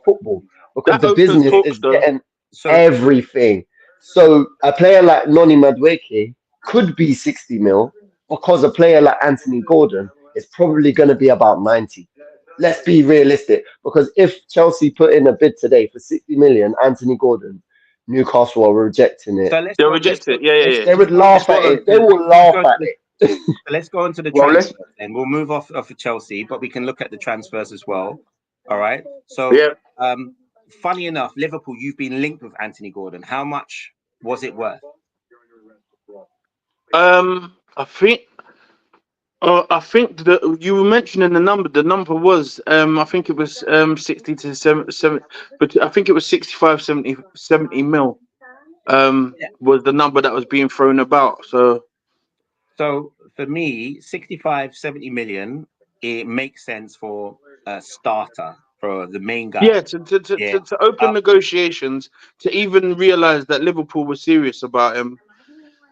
football. Because the business is getting everything. So a player like Noni Madueke could be 60 mil because a player like Anthony Gordon is probably going to be about 90. Let's be realistic. Because if Chelsea put in a bid today for 60 million, Anthony Gordon, Newcastle are rejecting it. They'll reject it. Yeah. They would laugh at it. They will laugh at it. Let's go into the transfers then. We'll move off of Chelsea, but we can look at the transfers as well. All right. So, funny enough, Liverpool, you've been linked with Anthony Gordon. How much was it worth? I think that you were mentioning the number. The number was, I think it was 60 to 70, but I think it was 65, 70 mil. Was the number that was being thrown about. So for me, 65, 70 million, it makes sense for a starter, for the main guy. Yeah, to open negotiations, to even realize that Liverpool was serious about him.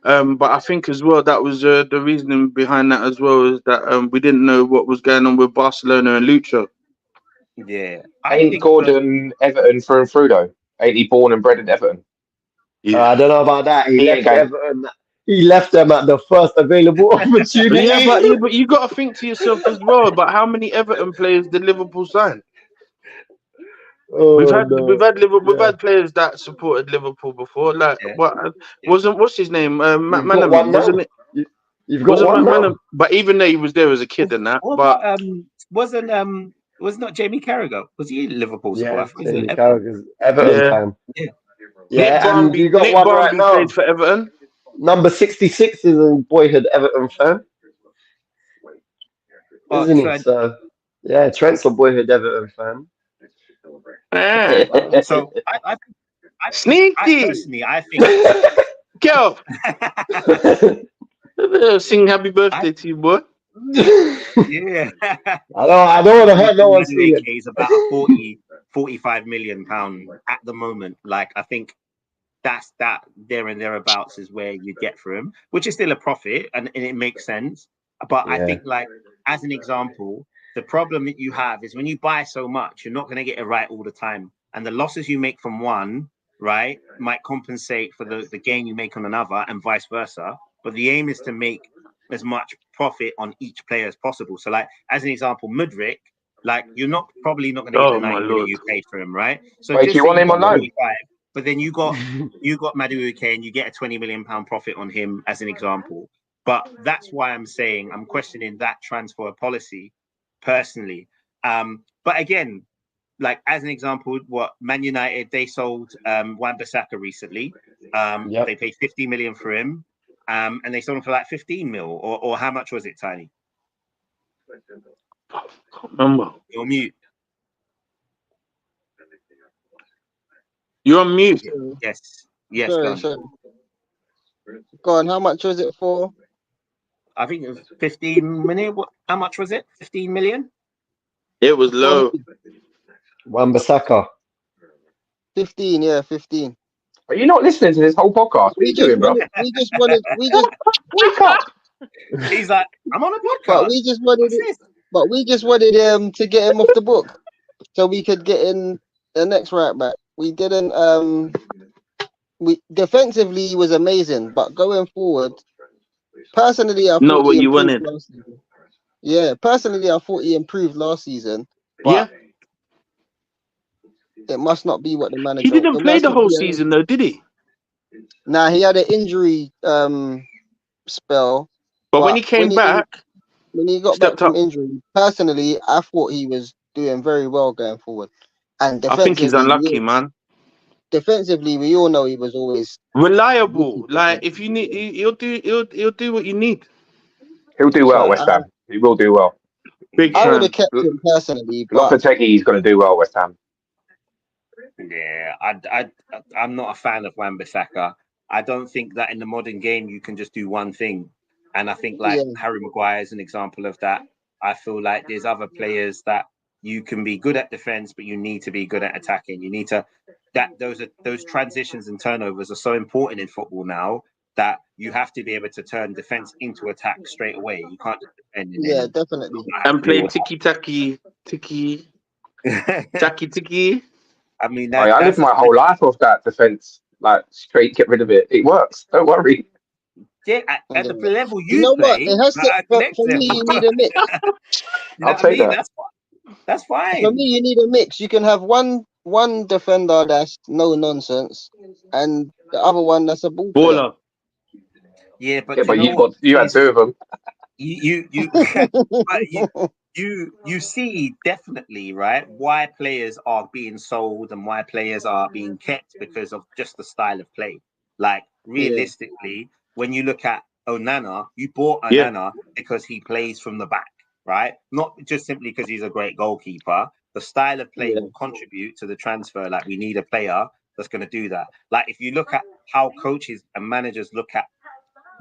But I think as well that was the reasoning behind that as well, is that we didn't know what was going on with Barcelona and Lucho. Yeah, Ain't Gordon Everton through and through though? Ain't he born and bred in Everton? Yeah. I don't know about that. He left Everton. He left them at the first available opportunity. but you got to think to yourself as well about how many Everton players did Liverpool sign. We've had players that supported Liverpool before. Like what's his name? Matt Manaman, wasn't it? You've got one now. But even though he was there as a kid and that, was not Jamie Carragher? Was he Liverpool supporter? Yeah, Jamie Carragher's Everton fan. Yeah, and you got Nick one Barmby right now. Played for Everton. Number 66 is a boyhood Everton fan, isn't he? So yeah, Trent's a boyhood Everton fan. So I sneaky. I think Go sing happy birthday to you, boy. Yeah, I don't want to hurt no one's feelings. He's about 45 million pound at the moment. Like I think that's that there and thereabouts is where you get for him, which is still a profit and it makes sense. But I think, like, as an example, the problem that you have is when you buy so much, you're not going to get it right all the time. And the losses you make from one, right, might compensate for the gain you make on another and vice versa. But the aim is to make as much profit on each player as possible. So, like, as an example, Mudryk, like, you're probably not going to get the 90 million you paid for him, right? So wait, you want him on loan? But then you got Madueke and you get a 20 million pound profit on him as an example. But that's why I'm saying I'm questioning that transfer policy personally. But again, like as an example, what Man United, they sold Wan-Bissaka recently. They paid 50 million for him, and they sold him for like 15 mil. Or how much was it, Tiny? I can't remember. You're mute. You're on mute. Yes. Yes. Sorry. Go on. How much was it for? I think it was 15 million. How much was it? 15 million? It was low. Wan-Bissaka. 15, yeah, 15. Are you not listening to this whole podcast? What are you doing, bro? Wake up. He's like, I'm on a podcast. But we just wanted him to get him off the book so we could get in the next right back. We didn't. We defensively he was amazing, but going forward, personally, I Not thought what he you improved wanted. last season. Yeah, personally, I thought he improved last season. But it must not be what the manager. He didn't play the whole season though, did he? Nah, he had an injury spell. But when he came back, when he got back from injury, personally, I thought he was doing very well going forward. And I think he's unlucky, man. Defensively, we all know he was always reliable. Like if you need, he'll do what you need. He'll do well, West Ham. He will do well. I would have kept him personally. Lopetegui is going to do well, West Ham. Yeah, I'm not a fan of Wan-Bissaka. I don't think that in the modern game you can just do one thing. And I think Harry Maguire is an example of that. I feel like there's other players that you can be good at defense, but you need to be good at attacking. You need to those transitions and turnovers are so important in football now that you have to be able to turn defense into attack straight away. You can't just defend. Yeah, definitely. And play tiki. I mean, I lived my whole life off that defense. Like straight, get rid of it. It works. Don't worry. Yeah, at the level you know play, what? It has to. For me, you need a mix. I'll take that. That's fine. For me, you need a mix. You can have one defender that's no nonsense, and the other one that's a baller. Yeah, but you had two of them. You see definitely, right, why players are being sold and why players are being kept because of just the style of play. Like realistically, when you look at Onana, you bought Onana because he plays from the back, right? Not just simply because he's a great goalkeeper. The style of play will contribute to the transfer. Like we need a player that's going to do that. Like if you look at how coaches and managers look at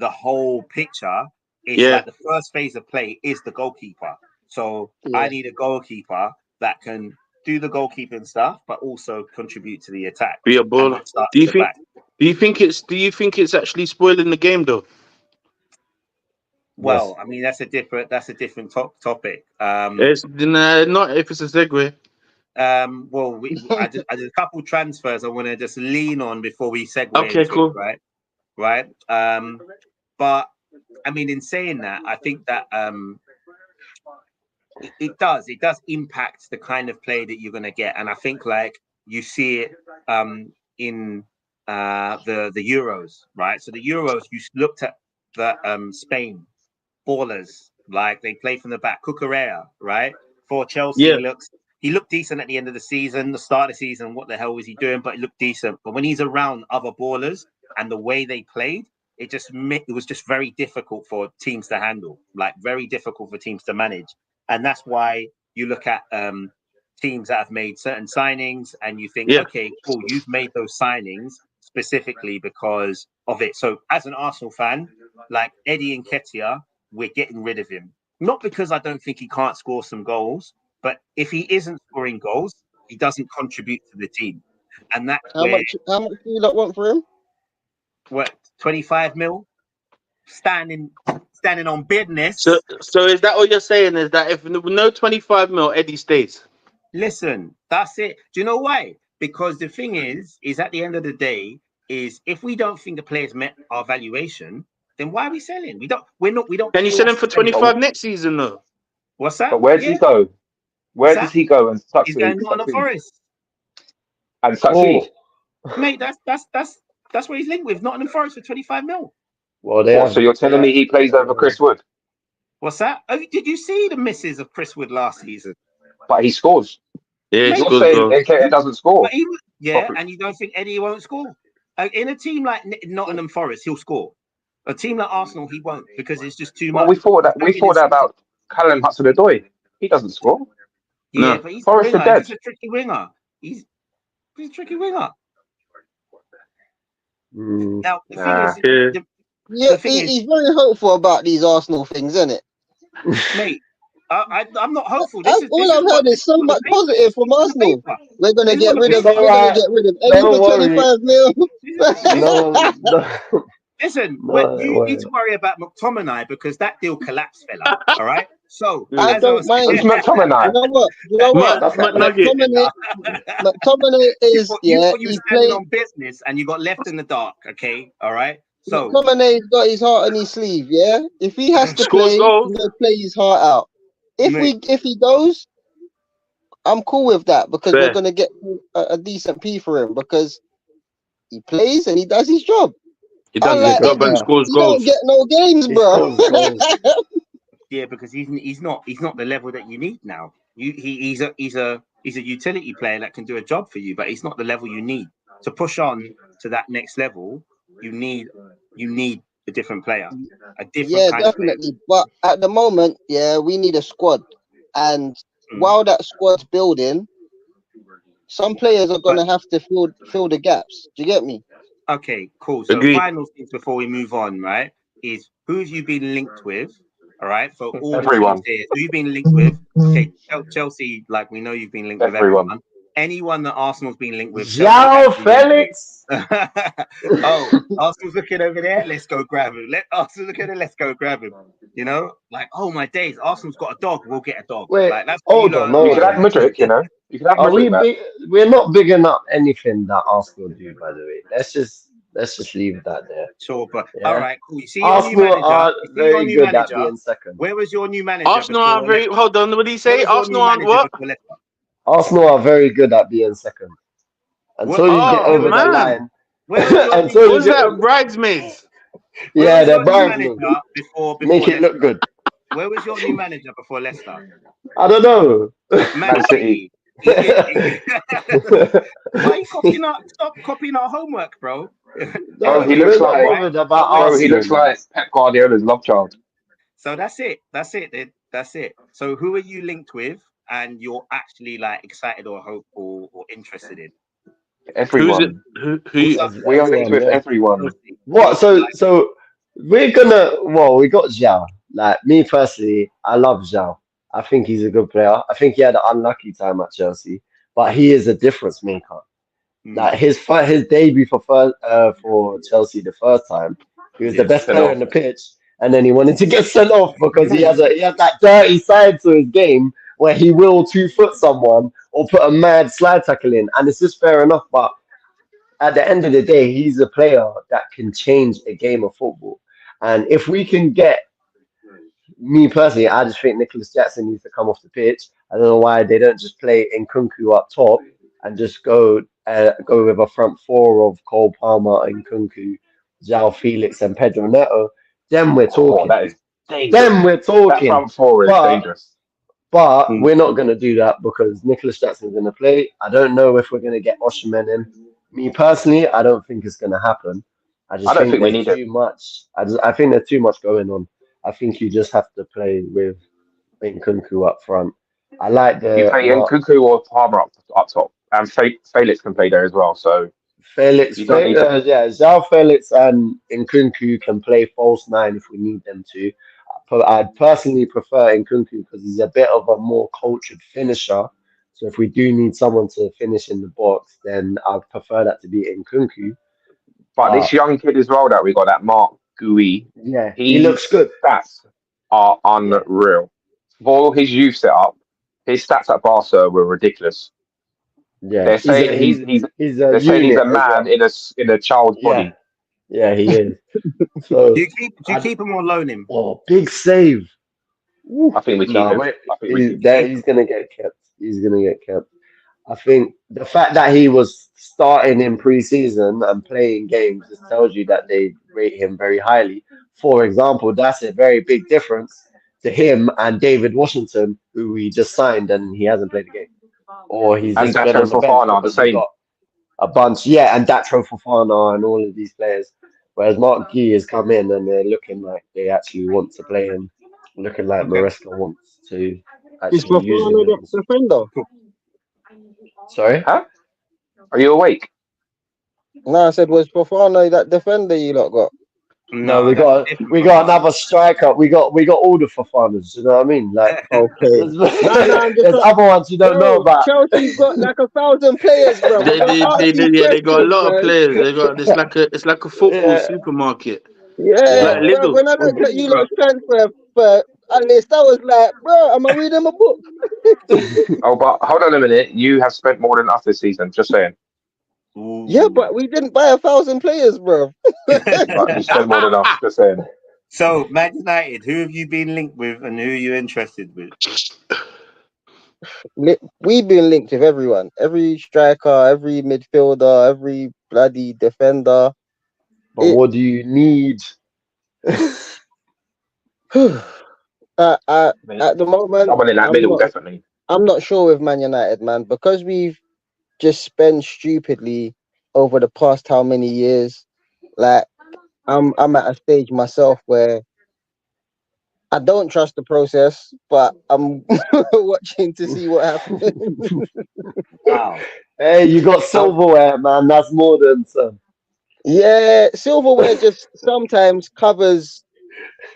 the whole picture, it's like the first phase of play is the goalkeeper. So I need a goalkeeper that can do the goalkeeping stuff, but also contribute to the attack. Be a baller. Do you think it's actually spoiling the game though? Well, I mean that's a different topic. It's not if it's a segue. Well, I did a couple transfers I want to just lean on before we segue. Okay, cool. Right. But I mean, in saying that, I think that it does impact the kind of play that you're going to get, and I think like you see it in the Euros, right? So the Euros, you looked at the Spain ballers, like they play from the back. Cucurella, right? For Chelsea, he looked decent at the end of the season, the start of the season. What the hell was he doing? But he looked decent. But when he's around other ballers and the way they played, it was just very difficult for teams to handle, like very difficult for teams to manage. And that's why you look at teams that have made certain signings and you think, okay, cool, you've made those signings specifically because of it. So as an Arsenal fan, like Eddie Nketiah, we're getting rid of him. Not because I don't think he can't score some goals, but if he isn't scoring goals, he doesn't contribute to the team. And that's how much do you lot want for him? What, 25 mil? Standing on business. So is that what you're saying? Is that if no 25 mil, Eddie stays? Listen, that's it. Do you know why? Because the thing is at the end of the day, is if we don't think the players met our valuation, then why are we selling? We don't. Can you sell him for 25 next season though? What's that? But where does he go? Where does he go and succeed? He's going on the Forest. And succeed. Mate, that's where he's linked with Nottingham Forest for 25 mil. Well, so you're telling me he plays over Chris Wood? What's that? Oh, did you see the misses of Chris Wood last season? But he scores. Yeah, he scores. Nketiah doesn't score. And you don't think Eddie won't score? In a team like Nottingham Forest, he'll score. A team like Arsenal, he won't because it's just too much. Well, we thought that about Callum Hudson-Odoi. He doesn't score. Yeah, but he's Forest a dead. He's a tricky winger. He's a tricky winger. Now, the thing is, he's very hopeful about these Arsenal things, isn't it? Mate, I'm not hopeful. All I've heard is so much positive from Arsenal. We're gonna get rid of Eddie for 25 mil. Listen, No, you need to worry about McTominay because that deal collapsed, fella. All right. So I don't mind. Who's McTominay? You know what? McNugget. McTominay is you thought you were he standing played. on business and you got left in the dark. Okay. All right. So McTominay's got his heart on his sleeve. Yeah, if he has to Scores play, goals. he's gonna play his heart out. If he goes, I'm cool with that because Fair. we're gonna get a decent P for him because he plays and he does his job. He does Unlike his job and Eddie, scores he goals. don't get no games, He bro. scores goals. yeah, because he's not the level that you need now. He's a utility player that can do a job for you, but he's not the level you need to push on to that next level. You need a different player, a different Yeah, kind definitely. of player. But at the moment, yeah, we need a squad, and while that squad's building, some players are gonna have to fill the gaps. Do you get me? Okay, cool. So Agreed. final things before we move on, right? Is who have you been linked with? All right, for all Everyone. the teams here, who you've been linked with? Okay, Chelsea, like we know you've been linked with everyone. Anyone that Arsenal's been linked with? João Felix. Oh, Arsenal's looking over there. Let's go grab him. Arsenal's looking there. Let's go grab him. You know, like oh my days, Arsenal's got a dog. We'll get a dog. Wait, like, that's hold on, You could have Mudryk, you know. You could have Are we Mudryk, man. we're not bigging up anything that Arsenal do, by the way. Let's just leave that there. Sure, but Yeah. all right, cool. You see your new Arsenal are manager. very good at being second. Where was your new manager? Arsenal aren't very. Hold on, what did he say? Arsenal aren't what? Arsenal are very good at being second. Until you get over the line. Until What you was get, that? Bridesmaids. yeah, they're bridesmaids. Before Make it Leicester? look good. Where was your new manager before Leicester? I don't know. Man City. Why you copying our? Stop copying our homework, bro. Oh, he We're looks not like- bothered about Bro, he Arsenal. looks like Pep Guardiola's love child. So that's it. That's it. So who are you linked with, and you're actually like excited or hopeful or interested in? Everyone. Who? We are linked with everyone. What? So we're gonna. Well, we got Zhao. Like me personally, I love Zhao. I think he's a good player. I think he had an unlucky time at Chelsea, but he is a difference maker. Like his debut for Chelsea the first time, he was the best player on the pitch, and then he wanted to get sent off because he has that dirty side to his game where he will 2-foot someone or put a mad slide tackle in, and it's just fair enough. But at the end of the day, he's a player that can change a game of football, and if we can get, me personally, I just think Nicholas Jackson needs to come off the pitch. I don't know why they don't just play Nkunku up top and just go with a front four of Cole Palmer, Nkunku, João Felix, and Pedro Neto. Then we're talking. That is dangerous. Then we're talking. That front four is dangerous. But we're not going to do that because Nicholas Jackson's going to play. I don't know if we're going to get Osimhen in. Me personally, I don't think it's going to happen. I don't think we need too much. I think there's too much going on. I think you just have to play with Nkunku up front. I like the. You play Nkunku or Palmer up top, and Felix can play there as well. So Felix, João Felix and Nkunku can play false nine if we need them to. But I'd personally prefer Nkunku because he's a bit of a more cultured finisher. So if we do need someone to finish in the box, then I'd prefer that to be Nkunku. But this young kid as well that we got, that Mark Gui, yeah, he looks good. Stats are unreal. For all his youth setup, his stats at Barca were ridiculous. Yeah, they're saying he's a man in a child's body. Yeah, he is. So do you keep him or loan him? Oh, big save! I think we keep him. He's gonna get kept. He's gonna get kept. I think the fact that he was starting in pre-season and playing games just tells you that they rate him very highly. For example, that's a very big difference to him and David Washington, who we just signed and he hasn't played a game. Or he's and Datro Fofana, the same. A bunch, and Datro Fofana and all of these players. Whereas Mark Gui has come in and they're looking like they actually want to play him, looking like Maresca wants to actually use him. Defender. Sorry? Huh? Are you awake? No, I said, was Fofana that defender you lot got? No, we got another striker. We got all the Fofanas. You know what I mean? Like, Okay. there's other ones you don't know about. Chelsea's got like 1,000 players, bro. They got a lot of players. They got it's like a football supermarket. Yeah, Like bro, Lidl. when I looked at you lot transfer for Alice, I was like, bro, am I reading a book? Oh, but hold on a minute. You have spent more than us this season. Just saying. Yeah, but we didn't buy 1,000 players, bro. But you spent more than us. Just saying. So, Man United, who have you been linked with and who are you interested with? We've been linked with everyone. Every striker, every midfielder, every bloody defender. But what do you need? At the moment, Someone in that middle, definitely. I'm not sure with Man United, man, because we've just spent stupidly over the past how many years. Like, I'm at a stage myself where I don't trust the process, but I'm watching to see what happens. Wow. Hey, you got silverware, man. That's more than some. Yeah, silverware just sometimes covers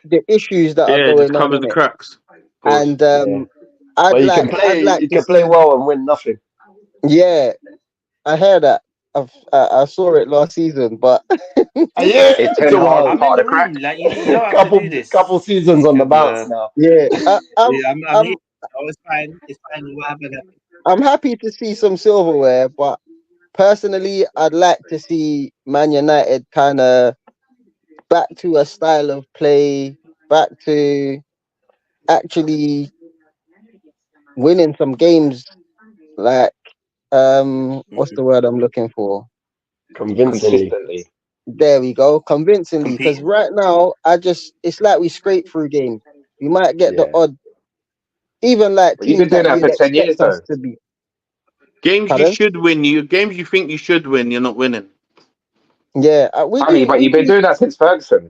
the issues that are going just covers on. the cracks. And But you can play well and win nothing. Yeah, I heard that. I saw it last season, but It's Ten Hag part of the crack. Like, you don't have to do this. Couple seasons on the bounce now. yeah, I'm here. Oh, it's fine. It's fine. What happened? I'm happy to see some silverware, but personally, I'd like to see Man United kind of back to a style of play, back to actually winning some games. Like, what's the word I'm looking for? Convincingly. There we go, convincingly. Because right now, it's like we scrape through games. We might get the odd, even like But you've been doing that for 10 years, though. Games you should win. Games you think you should win, you're not winning. Yeah, but you've been doing that since Ferguson.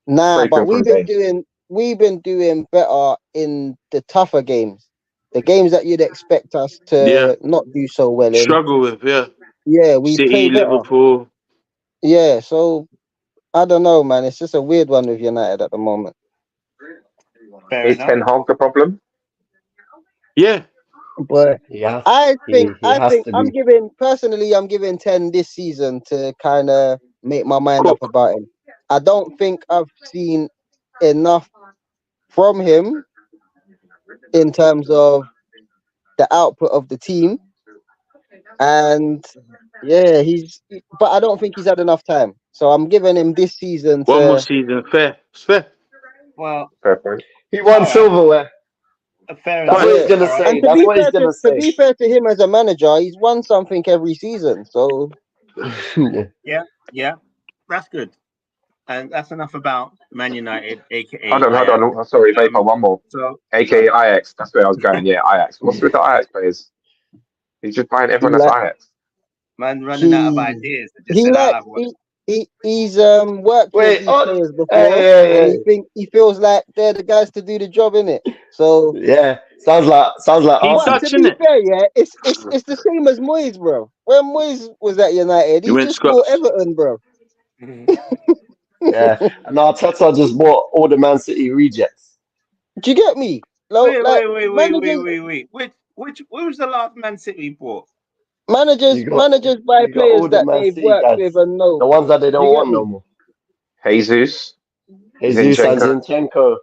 Nah, but we've been doing better in the tougher games, the games that you'd expect us to not do so well in. Struggle with, Yeah, we City, play better. Liverpool. Yeah, so I don't know, man. It's just a weird one with United at the moment. Is Ten Hag the problem? Yeah, but I think I'm giving 10 this season to kind of make my mind up about him. I don't think I've seen enough from him in terms of the output of the team, and but I don't think he's had enough time. So I'm giving him this season. One more season, fair. Well, fair point. He won silverware. Fair That's what he's gonna say. That's what he's gonna say. To be fair to him as a manager, he's won something every season. So yeah, that's good. And that's enough about Man United, aka. Hold on. Sorry, Vapor, one more. So, aka Ajax. That's where I was going. Yeah, Ajax. What's with the Ajax players? He's just buying everyone that's Ajax. Man, running out of ideas. He's worked with these players before. And he feels like they're the guys to do the job, innit? So yeah, sounds like. But to be fair, it's the same as Moyes, bro. When Moyes was at United, he just bought Everton, bro. Yeah, and Arteta just bought all the Man City rejects. Do you get me? Wait. Which was the last Man City bought? Managers buy players that they've worked with and know. The ones that they don't want no more. Jesus and Zinchenko.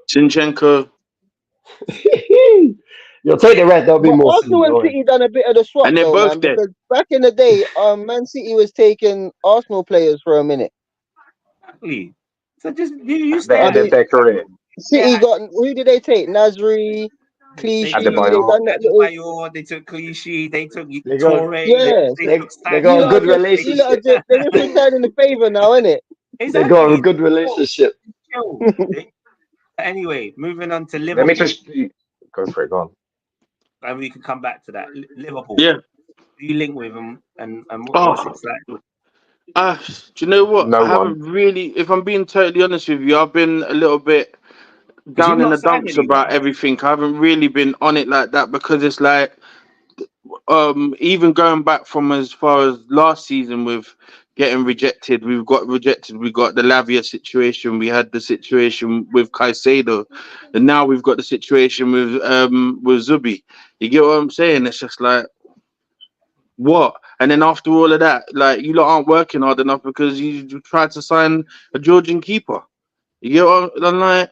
You'll take the rest. There'll be more. Arsenal and City done a bit of the swap, and they're both dead. Because back in the day, Man City was taking Arsenal players for a minute. Exactly. So just you stay at their career. City got who did they take? Nasri, Clichy. They took Clichy. They took Torre. They got a good relationship. They're just in the favor now, innit? Exactly. They got a good relationship. Anyway, moving on to Liverpool. Let me just go for it. Go on. And we can come back to that. Liverpool. Yeah. You link with them and what's it like? Do you know what? I haven't really, if I'm being totally honest with you, I've been a little bit down in the dumps about everything. I haven't really been on it like that because it's like, even going back from as far as last season with getting rejected. We've got rejected. We got the Lavia situation. We had the situation with Caicedo, and now we've got the situation with Zubi. You get what I'm saying? It's just like, what? And then after all of that, like, you lot aren't working hard enough because you tried to sign a Georgian keeper. You get what I'm like?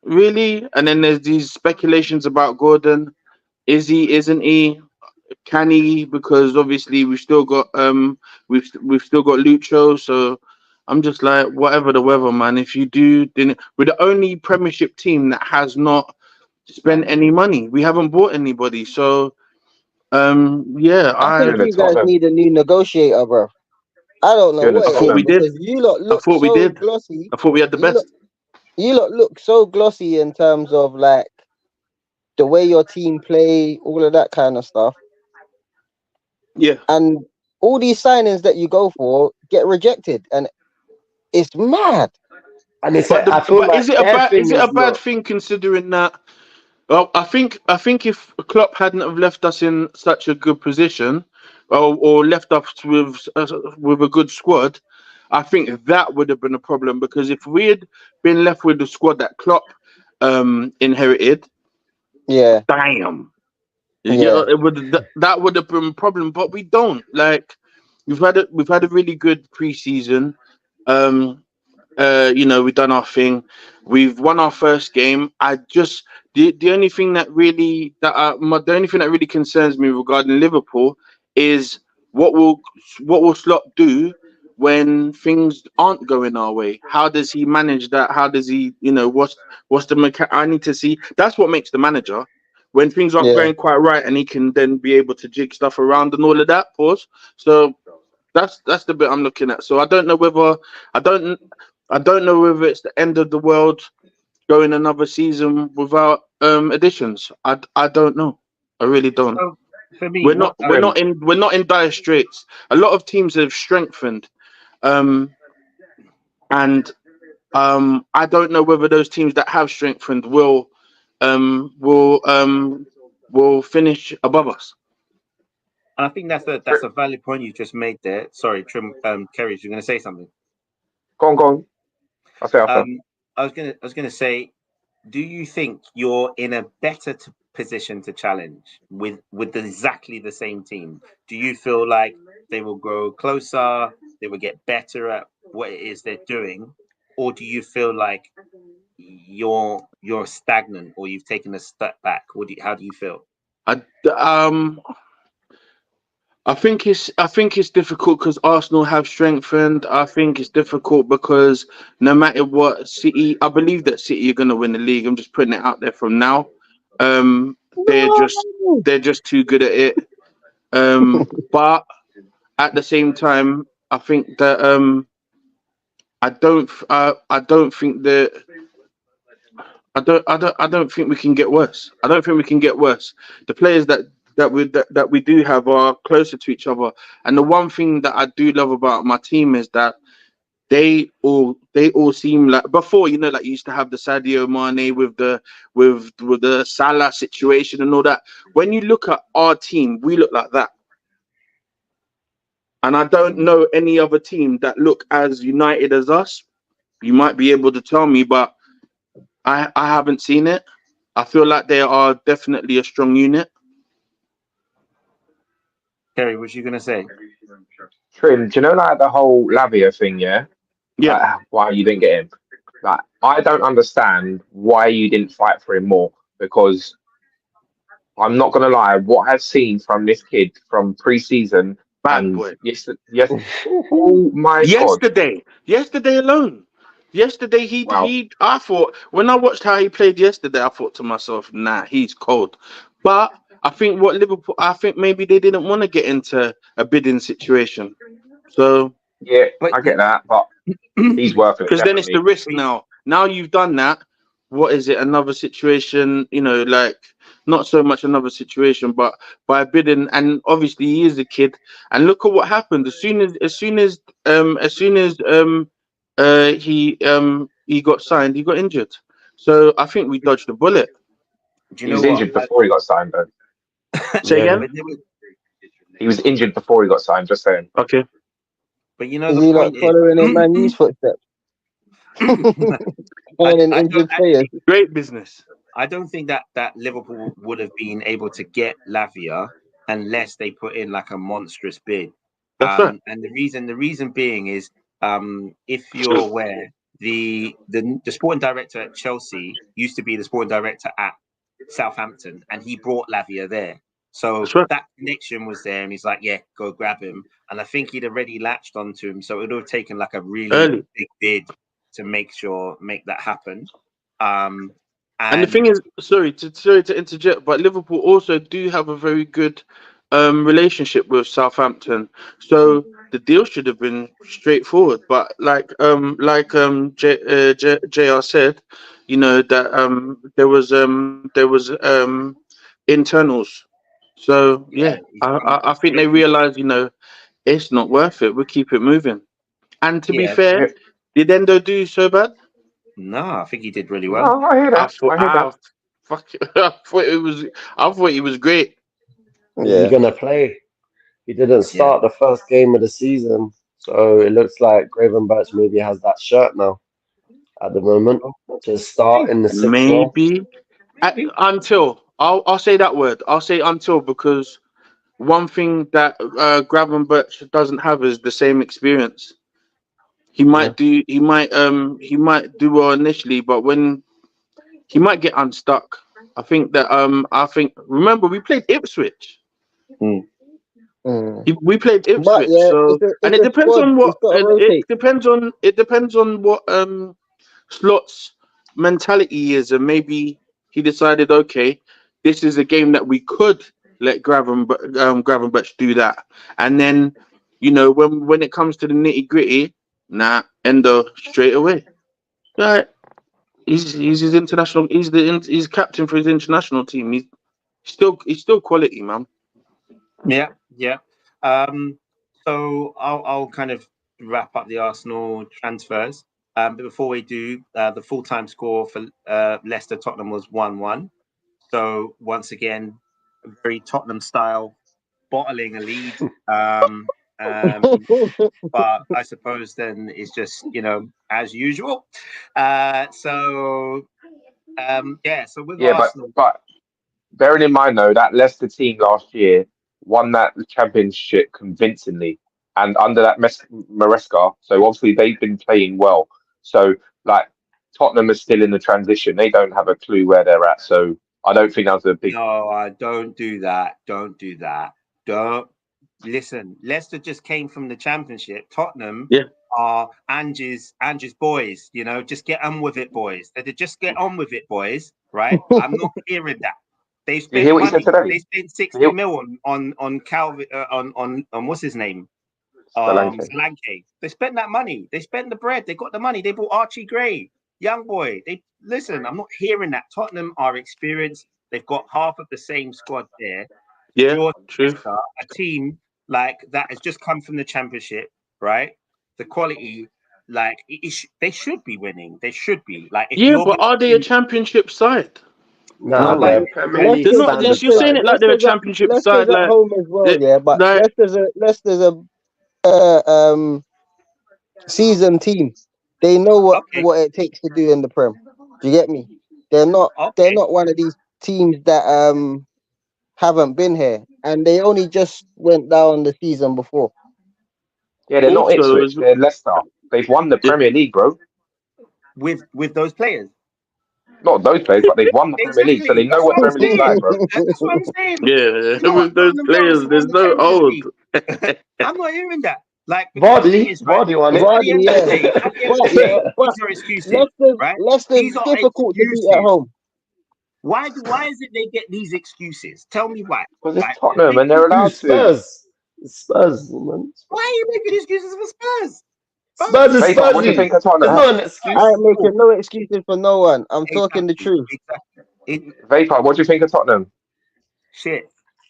Really? And then there's these speculations about Gordon. Is he? Isn't he? Can he? Because obviously we've still got Lucho. So I'm just like, whatever the weather, man. If you do, then we're the only Premiership team that has not spent any money. We haven't bought anybody. So yeah, I think you guys need a new negotiator, bro. I don't know what I thought we did. You lot look I thought we did. glossy. I thought we had the best. You lot look so glossy in terms of like the way your team play, all of that kind of stuff. Yeah. And all these signings that you go for get rejected, and it's mad. And it's But is it a bad thing considering that? Well, I think if Klopp hadn't have left us in such a good position, or left us with a good squad, I think that would have been a problem, because if we had been left with the squad that Klopp inherited, damn, that would have been a problem. But we don't. Like, we've had a really good preseason. We've done our thing. We've won our first game. The only thing that really concerns me regarding Liverpool is what will Klopp do when things aren't going our way. How does he manage that? How does he, what's the I need to see. That's what makes the manager, when things aren't going quite right, and he can then be able to jig stuff around and all of that. So that's the bit I'm looking at. So I don't know whether it's the end of the world going another season without additions. I don't know. I really don't. So for me, we're not in dire straits. A lot of teams have strengthened, and I don't know whether those teams that have strengthened will finish above us. I think that's a valid point you just made there. Sorry, Kerry, you're going to say something. Go on. I'll say after. I was gonna say, do you think you're in a better position to challenge with exactly the same team? Do you feel like they will grow closer, they will get better at what it is they're doing, or do you feel like you're stagnant, or you've taken a step back? How do you feel? I think it's difficult because Arsenal have strengthened. I think it's difficult because no matter what, I believe that City are going to win the league. I'm just putting it out there from now. They're just too good at it. But at the same time, I think that I don't think we can get worse. I don't think we can get worse. The players that we do have are closer to each other, and the one thing that I do love about my team is that they all seem like before, like you used to have the Sadio Mane with the Salah situation and all that. When you look at our team, we look like that, and I don't know any other team that look as united as us. You might be able to tell me, but I haven't seen it. I feel like they are definitely a strong unit. Kerry, what you gonna say? Trim, do you know like the whole Lavia thing? Yeah. Like, why you didn't get him? Like, I don't understand why you didn't fight for him more, because I'm not gonna lie, what I've seen from this kid from pre-season and oh my God. Yesterday alone. Yesterday I thought, when I watched how he played yesterday, I thought to myself, nah, he's cold. But I think maybe they didn't want to get into a bidding situation. So yeah, I get that, but he's worth it. Because then it's the risk now. Now you've done that. What is it? Another situation, like not so much another situation, but by bidding, and obviously he is a kid. And look at what happened. As soon as he got signed, he got injured. So I think we dodged the bullet. He was injured before he got signed, though. Say again? He was injured before he got signed, just saying. Okay. But you know, Is the he like point following in Man U's footsteps? Finding I injured don't players. Great business. I don't think that Liverpool would have been able to get Lavia unless they put in like a monstrous bid. That's right. And the reason being is, if you're aware, the sporting director at Chelsea used to be the sporting director at Southampton, and he brought Lavia there. So That's right. that connection was there, and he's like, yeah, go grab him. And I think he'd already latched onto him, so it would have taken like a really Early. big bid to make that happen. And the thing is, sorry to interject, but Liverpool also do have a very good relationship with Southampton, so the deal should have been straightforward. But JR said, you know that there was internals. So yeah, I think they realized, you know, it's not worth it. We'll keep it moving. And to be fair, did Endo do so bad? No, I think he did really well. Oh, I hear that. I hear that. I thought he was great. Yeah. He's gonna play. He didn't start the first game of the season, so it looks like Gravenberch maybe has that shirt now at the moment to start in the sixth role. Maybe until I'll say that word. I'll say until, because one thing that Gravenberch doesn't have is the same experience. He might do well initially, but when he might get unstuck. I think remember we played Ipswich. We played Ipswich, it depends on what Slot's mentality is, and maybe he decided, okay, this is a game that we could let Gravenberch do that, and then, you know, when it comes to the nitty gritty, Endo straight away. Right, he's his international. He's captain for his international team. He's still quality, man. Yeah. So I'll kind of wrap up the Arsenal transfers. But before we do, the full-time score for Leicester Tottenham was 1-1. So once again, very Tottenham style, bottling a lead. But I suppose then it's just, you know, as usual. So with Arsenal, but bearing in mind though that Leicester team last year won that championship convincingly, and under that Maresca, so obviously they've been playing well. So like Tottenham is still in the transition; they don't have a clue where they're at. So I don't think that's a big. No, don't do that. Don't do that. Don't listen. Leicester just came from the championship. Tottenham are Angie's boys. You know, just get on with it, boys. They just get on with it, boys. Right? I'm not hearing that. They spent money. They spent 60 mil on Calvin on what's his name? Solanke. They spent that money. They spent the bread. They got the money. They bought Archie Gray, young boy. Listen. I'm not hearing that. Tottenham are experienced. They've got half of the same squad there. Yeah, true. A team like that has just come from the championship, right? The quality, like they should be winning. They should be like. But are they a championship side? No, they're not. You're saying it like they're a championship side, like home as well, but Leicester's a seasoned team. They know what it takes to do in the Prem. Do you get me? They're not one of these teams that haven't been here, and they only just went down the season before. Yeah, they're not Ipswich. They're Leicester. They've won the Premier League, bro. With those players. Not those players, but they've won the Premier League, so they know what Premier League's like, bro. That's what I'm saying. Yeah, with those players, there's no old. I'm not hearing that. Like Vardy won it. Leicester's difficult to beat at home. Why is it they get these excuses? Tell me why. Because it's Tottenham and they're allowed to. Spurs, man. Why are you making excuses for Spurs? Spurs is Spurs. What do you think of Tottenham? I ain't making no excuses for no one. I'm talking the truth. Vapor, what do you think of Tottenham? Shit.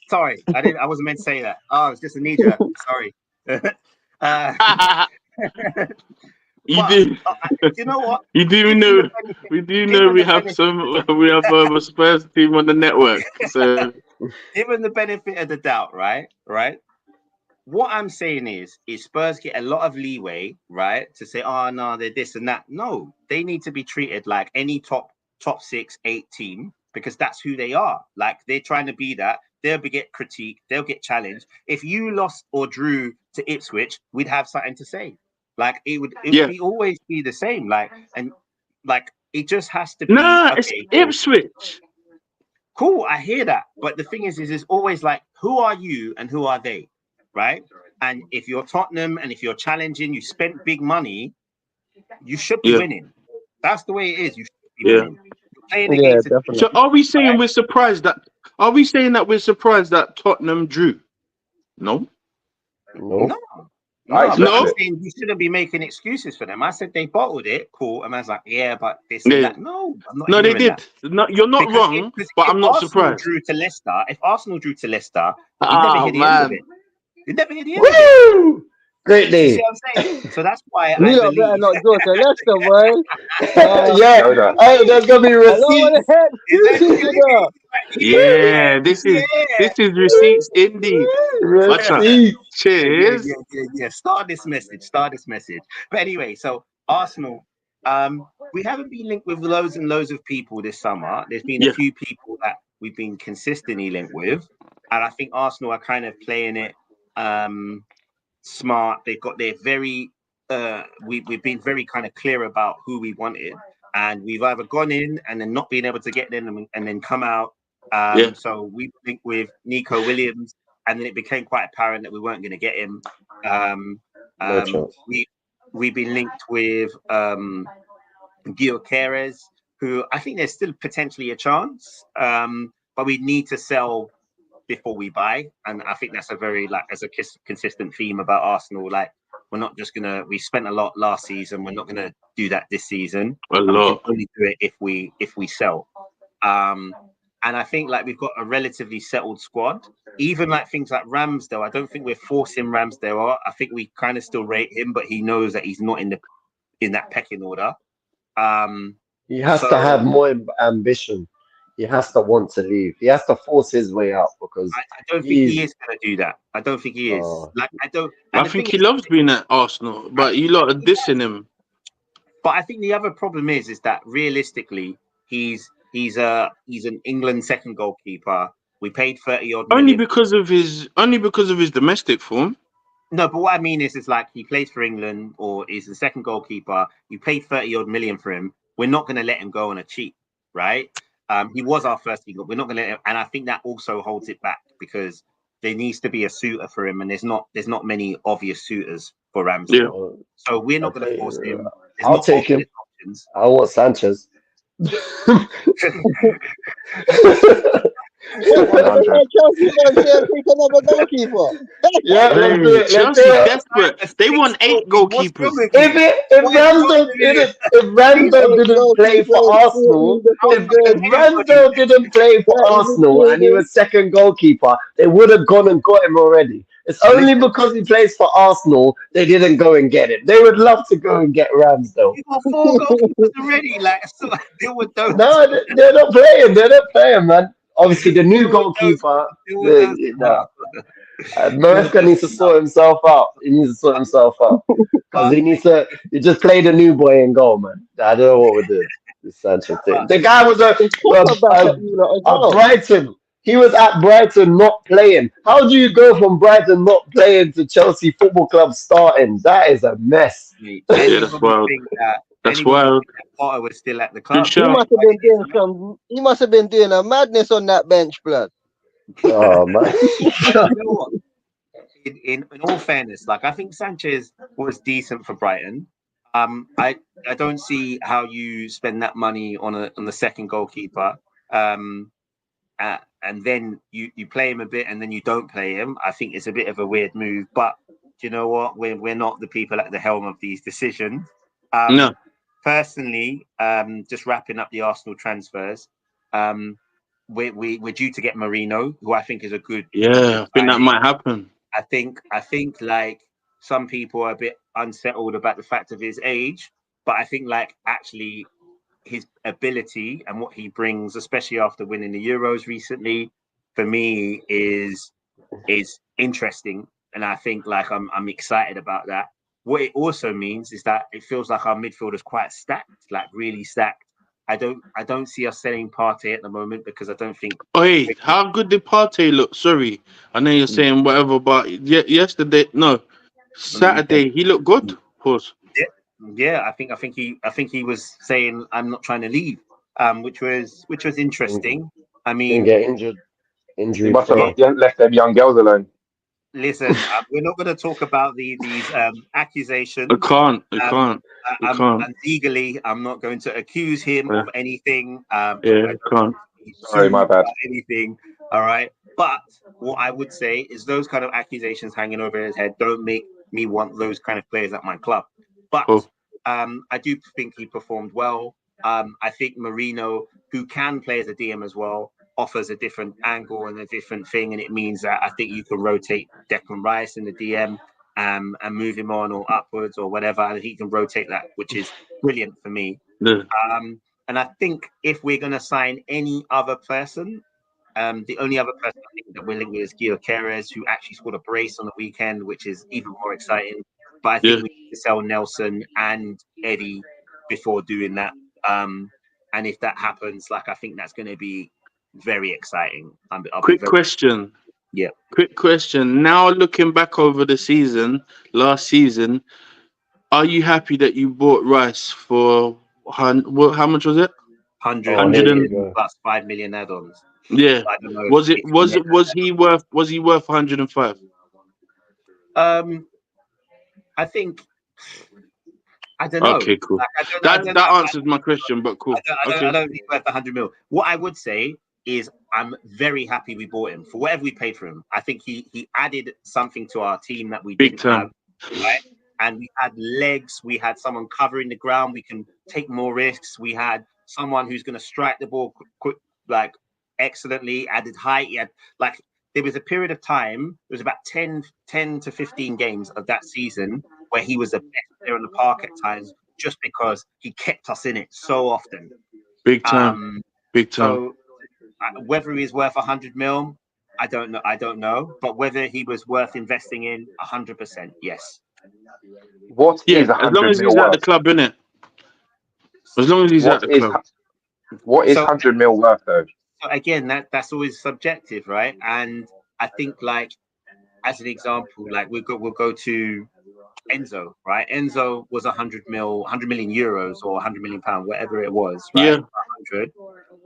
Sorry, I wasn't meant to say that. Oh, it's just a knee jerk. Sorry. You know what? You do know. We do know we have a Spurs team on the network. So, given the benefit of the doubt, right? what I'm saying is Spurs get a lot of leeway, right, to say, oh no, they're this and that. No, they need to be treated like any top 6, 8 team, because that's who they are. Like, they're trying to be that. They'll get critiqued, they'll get challenged. If you lost or drew to Ipswich, we'd have something to say. Like, it would be always be the same. Like, and like, it just has to be. Nah, okay, it's Ipswich. Cool, I hear that. But the thing is it's always like, who are you and who are they? Right? And if you're Tottenham and if you're challenging, you spent big money, you should be winning. That's the way it is. You should be winning. You're playing against definitely. So are we saying we're surprised that? Are we saying that we're surprised that Tottenham drew? No. No. I'm saying you shouldn't be making excuses for them. I said they bottled it, cool. And I was like, yeah, but this and that. No, I'm not. No, they did. No, you're not wrong, but I'm not surprised. If Arsenal drew to Leicester, you never hear the end of it. You never hear the end of it. Great day. You see what I'm saying? So that's why We don't better not go to Leicester, boy. Hey, there's gonna be receipts. Yeah, this is receipts indeed. Cheers. Yeah. Start this message. But anyway, so Arsenal, we haven't been linked with loads and loads of people this summer. There's been a few people that we've been consistently linked with, and I think Arsenal are kind of playing it smart. They're very we've been very kind of clear about who we wanted, and we've either gone in and then not been able to get in and then come out. So we linked with Nico Williams, and then it became quite apparent that we weren't going to get him. We've been linked with Gyökeres, who I think there's still potentially a chance, but we need to sell before we buy. And I think that's a very consistent theme about Arsenal. Like, we're not just we spent a lot last season, we're not gonna do that this season. A lot. We can only do it if we sell. And I think like we've got a relatively settled squad. Even like things like Ramsdale, I don't think we're forcing Ramsdale out. I think we kind of still rate him, but he knows that he's not in that pecking order. He has to have more ambition. He has to want to leave. He has to force his way out, because I don't think he is going to do that. I don't think he is. I think he loves being at Arsenal, but you lot are dissing him. But I think the other problem is that realistically, he's an England second goalkeeper. We paid 30-odd million. Only because of his domestic form. No, but what I mean is like he plays for England or is the second goalkeeper. You paid 30-odd million for him. We're not going to let him go on a cheap, right? He was our first team. We're not going to let him, and I think that also holds it back, because there needs to be a suitor for him, and there's not many obvious suitors for Ramsey. Yeah. So we're not going to force him. I'll take him. I want Sanchez. Chelsea take another goalkeeper. Chelsea desperate. They want 8 goalkeepers. If Ramsdale didn't play for Arsenal, if Ramsdale didn't play for Arsenal and he was second goalkeeper, they would have gone and got him already. It's only because he plays for Arsenal they didn't go and get it. They would love to go and get Ramsdale. You got 4 goalkeepers already. Deal with those. No, they're not playing. They're not playing, man. Obviously, the new goalkeeper, Maresca needs to sort himself out. He needs to sort himself out, because he just play the new boy in goal, man. I don't know what we're doing. This Sanchez thing. The guy was at Brighton. He was at Brighton not playing. How do you go from Brighton not playing to Chelsea Football Club starting? That is a mess. That's wild. That's wild. Potter was still at the club. He must have been doing a madness on that bench, blood. Oh man! You know what? In all fairness, like I think Sanchez was decent for Brighton. I don't see how you spend that money on the second goalkeeper, and then you play him a bit and then you don't play him. I think it's a bit of a weird move. But do you know what? We're not the people at the helm of these decisions. No. Personally, just wrapping up the Arsenal transfers, we're due to get Marino, who I think is a good. Yeah, I think that might happen. I think like some people are a bit unsettled about the fact of his age, but I think like actually his ability and what he brings, especially after winning the Euros recently, for me is interesting. And I think like I'm excited about that. What it also means is that it feels like our midfield is quite stacked, like really stacked. I don't see us selling Partey at the moment because I don't think. Oh, hey, how good did Partey look? Sorry, I know you're saying whatever, but Saturday he looked good. Pause. Yeah, I think he was saying I'm not trying to leave, which was interesting. I mean, Didn't get injured. Injury. He must have left them young girls alone. Listen, we're not going to talk about these accusations. I can't. And legally, I'm not going to accuse him of anything. I can't. Sorry, my bad. Anything. All right. But what I would say is those kind of accusations hanging over his head don't make me want those kind of players at my club. But I do think he performed well. I think Marino, who can play as a DM as well, offers a different angle and a different thing, and it means that I think you can rotate Declan Rice in the DM and move him on or upwards or whatever, and he can rotate that, which is brilliant for me. Yeah. And I think if we're going to sign any other person, the only other person I think that we're linked with is Gyökeres, who actually scored a brace on the weekend, which is even more exciting. But I think we need to sell Nelson and Eddie before doing that. And if that happens, like I think that's going to be very exciting. Quick question. Yeah. Quick question. Now looking back over the last season, are you happy that you bought Rice for how much was it? 100 plus 5 million add-ons. Yeah. I don't know was he worth 105? I think I don't know. Okay, cool. Like, that answers my question, but cool. I don't think he's worth 100 mil. What I would say is I'm very happy we bought him for whatever we paid for him. I think he added something to our team that we didn't have, right? And we had legs. We had someone covering the ground. We can take more risks. We had someone who's going to strike the ball quick, like excellently. Added height. He had like there was a period of time. It was about 10 to 15 games of that season where he was the best player on the park at times, just because he kept us in it so often. Big time. So, whether he's worth 100 mil, I don't know. But whether he was worth investing in, 100%, yes. What is 100 as long as he's at the club, innit? As long as he's at the club. What is 100 mil worth, though? So again, that's always subjective, right? And I think, like, as an example, like we'll go to Enzo, right? Enzo was 100 million euros or 100 million pound, whatever it was, right? Yeah. 100,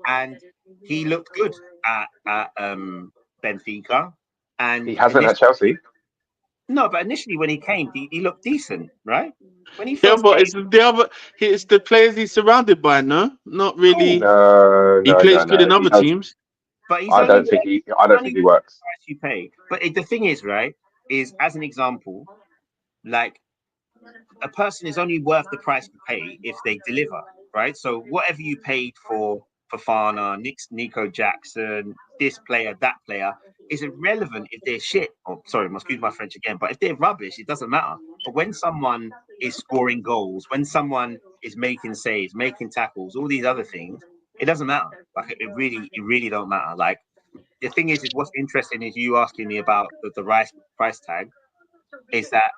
and he looked good at Benfica, and he hasn't at Chelsea. No, but initially when he came, he looked decent, right? When he first came, it's the players he's surrounded by. No, not really. He plays good in other teams. But I don't think he works. You pay, but the thing is, right? Is as an example, like a person is only worth the price you pay if they deliver, right? So whatever you paid for Fofana, Nico Jackson, this player, that player, is irrelevant if they're shit. Oh, sorry, must excuse my French again. But if they're rubbish, it doesn't matter. But when someone is scoring goals, when someone is making saves, making tackles, all these other things, it doesn't matter. Like it really don't matter. Like the thing is what's interesting is you asking me about the Rice price tag. Is that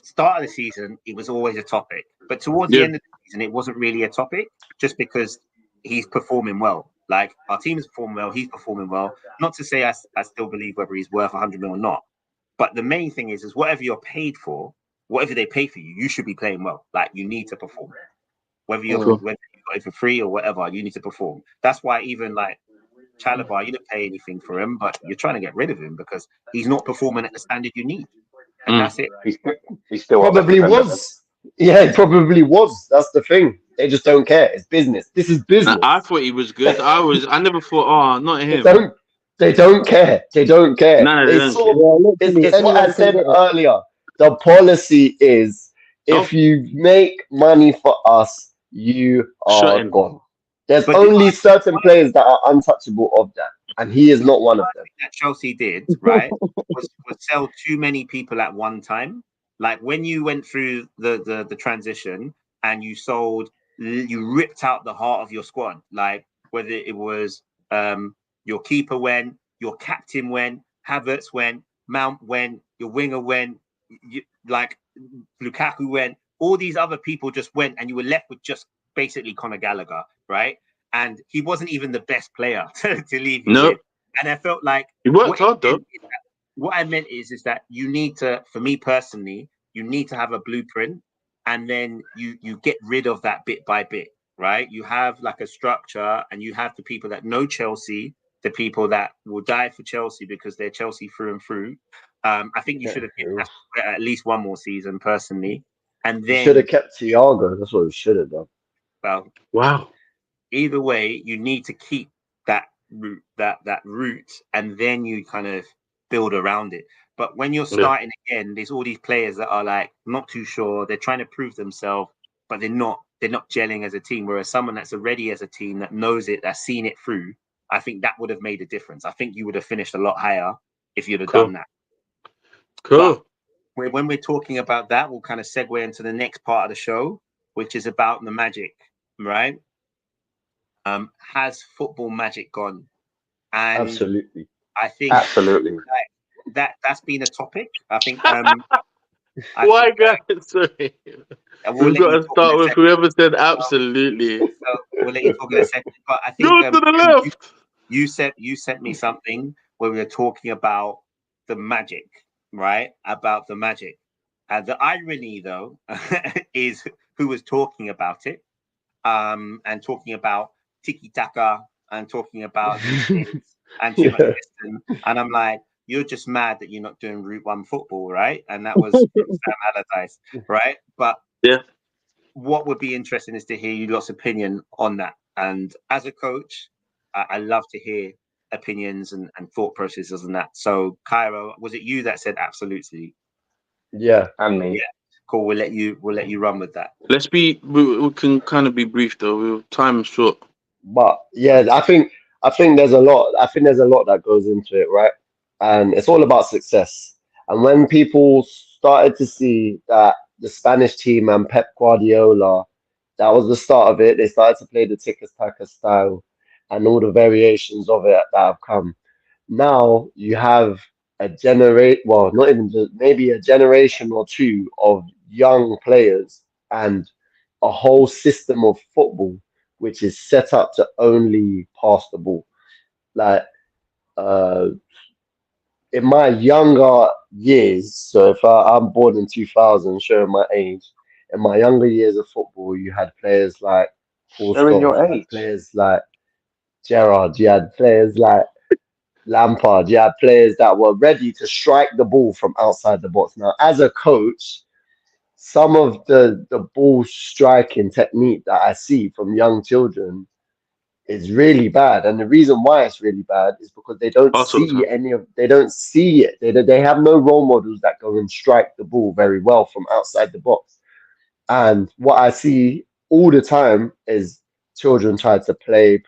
start of the season it was always a topic, but towards the end of the season it wasn't really a topic, just because he's performing well. Like our team is performing well, he's performing well. Not to say I still believe whether he's worth 100 mil or not, but the main thing is whatever you're paid for, whatever they pay for you, you should be playing well. Like you need to perform. Whether you got it for free or whatever, you need to perform. That's why even like Chalobah, you didn't pay anything for him, but you're trying to get rid of him because he's not performing at the standard you need. And that's it. He still probably was. Yeah, he probably was. That's the thing. They just don't care. It's business. This is business. I thought he was good. I never thought, not him. They don't care. They don't care. No, they don't care. It's what I said earlier. The policy is if you make money for us, you are gone. There's only certain players that are untouchable of that, and he is not one of them. That Chelsea did, right, was sell too many people at one time. Like when you went through the transition and you ripped out the heart of your squad. Like whether it was your keeper went, your captain went, Havertz went, Mount went, your winger went, like Lukaku went, all these other people just went, and you were left with just basically Conor Gallagher, right? And he wasn't even the best player to leave you with. And I felt like he worked hard though. What I meant is that you need to, for me personally, you need to have a blueprint, and then you get rid of that bit by bit, right? You have like a structure, and you have the people that know Chelsea, the people that will die for Chelsea because they're Chelsea through and through. I think you should have kept at least one more season, personally, and then should have kept Thiago. That's what we should have done. Well, wow. Either way, you need to keep that route, and then you kind of build around it. But when you're starting again, there's all these players that are like not too sure. They're trying to prove themselves, but they're not gelling as a team. Whereas someone that's already as a team, that knows it, that's seen it through, I think that would have made a difference. I think you would have finished a lot higher if you'd have done that. Cool. But when we're talking about that, we'll kind of segue into the next part of the show, which is about the magic, right? Has football magic gone? And absolutely. I think absolutely that's been a topic. I think. Why, guys? Sorry. We've got to start with whoever said absolutely. So we'll let you talk in a second. But I think go to the left. You sent me something where we were talking about the magic, right? About the magic. The irony, though, is who was talking about it, and talking about tiki taka, and talking about and too much distance. And I'm like, you're just mad that you're not doing Route 1 football, right? And that was Sam Allardyce, right? But what would be interesting is to hear your lot's opinion on that. And as a coach, I love to hear opinions and thought processes on that. So, Cairo, was it you that said absolutely? Yeah, and me. Yeah, cool. We'll let you run with that. We can kind of be brief though. Time's short. But yeah, I think there's a lot. I think there's a lot that goes into it, right? And it's all about success. And when people started to see that the Spanish team and Pep Guardiola, that was the start of it. They started to play the tiki-taka style and all the variations of it that have come. Now you have maybe a generation or two of young players and a whole system of football which is set up to only pass the ball. Like, in my younger years, so if I'm born in 2000, showing my age, in my younger years of football, you had players like players like Gerrard, you had players like Lampard, you had players that were ready to strike the ball from outside the box. Now, as a coach, some of the ball striking technique that I see from young children is really bad, and the reason why it's really bad is because they don't see it. They have no role models that go and strike the ball very well from outside the box. And what I see all the time is children try to play,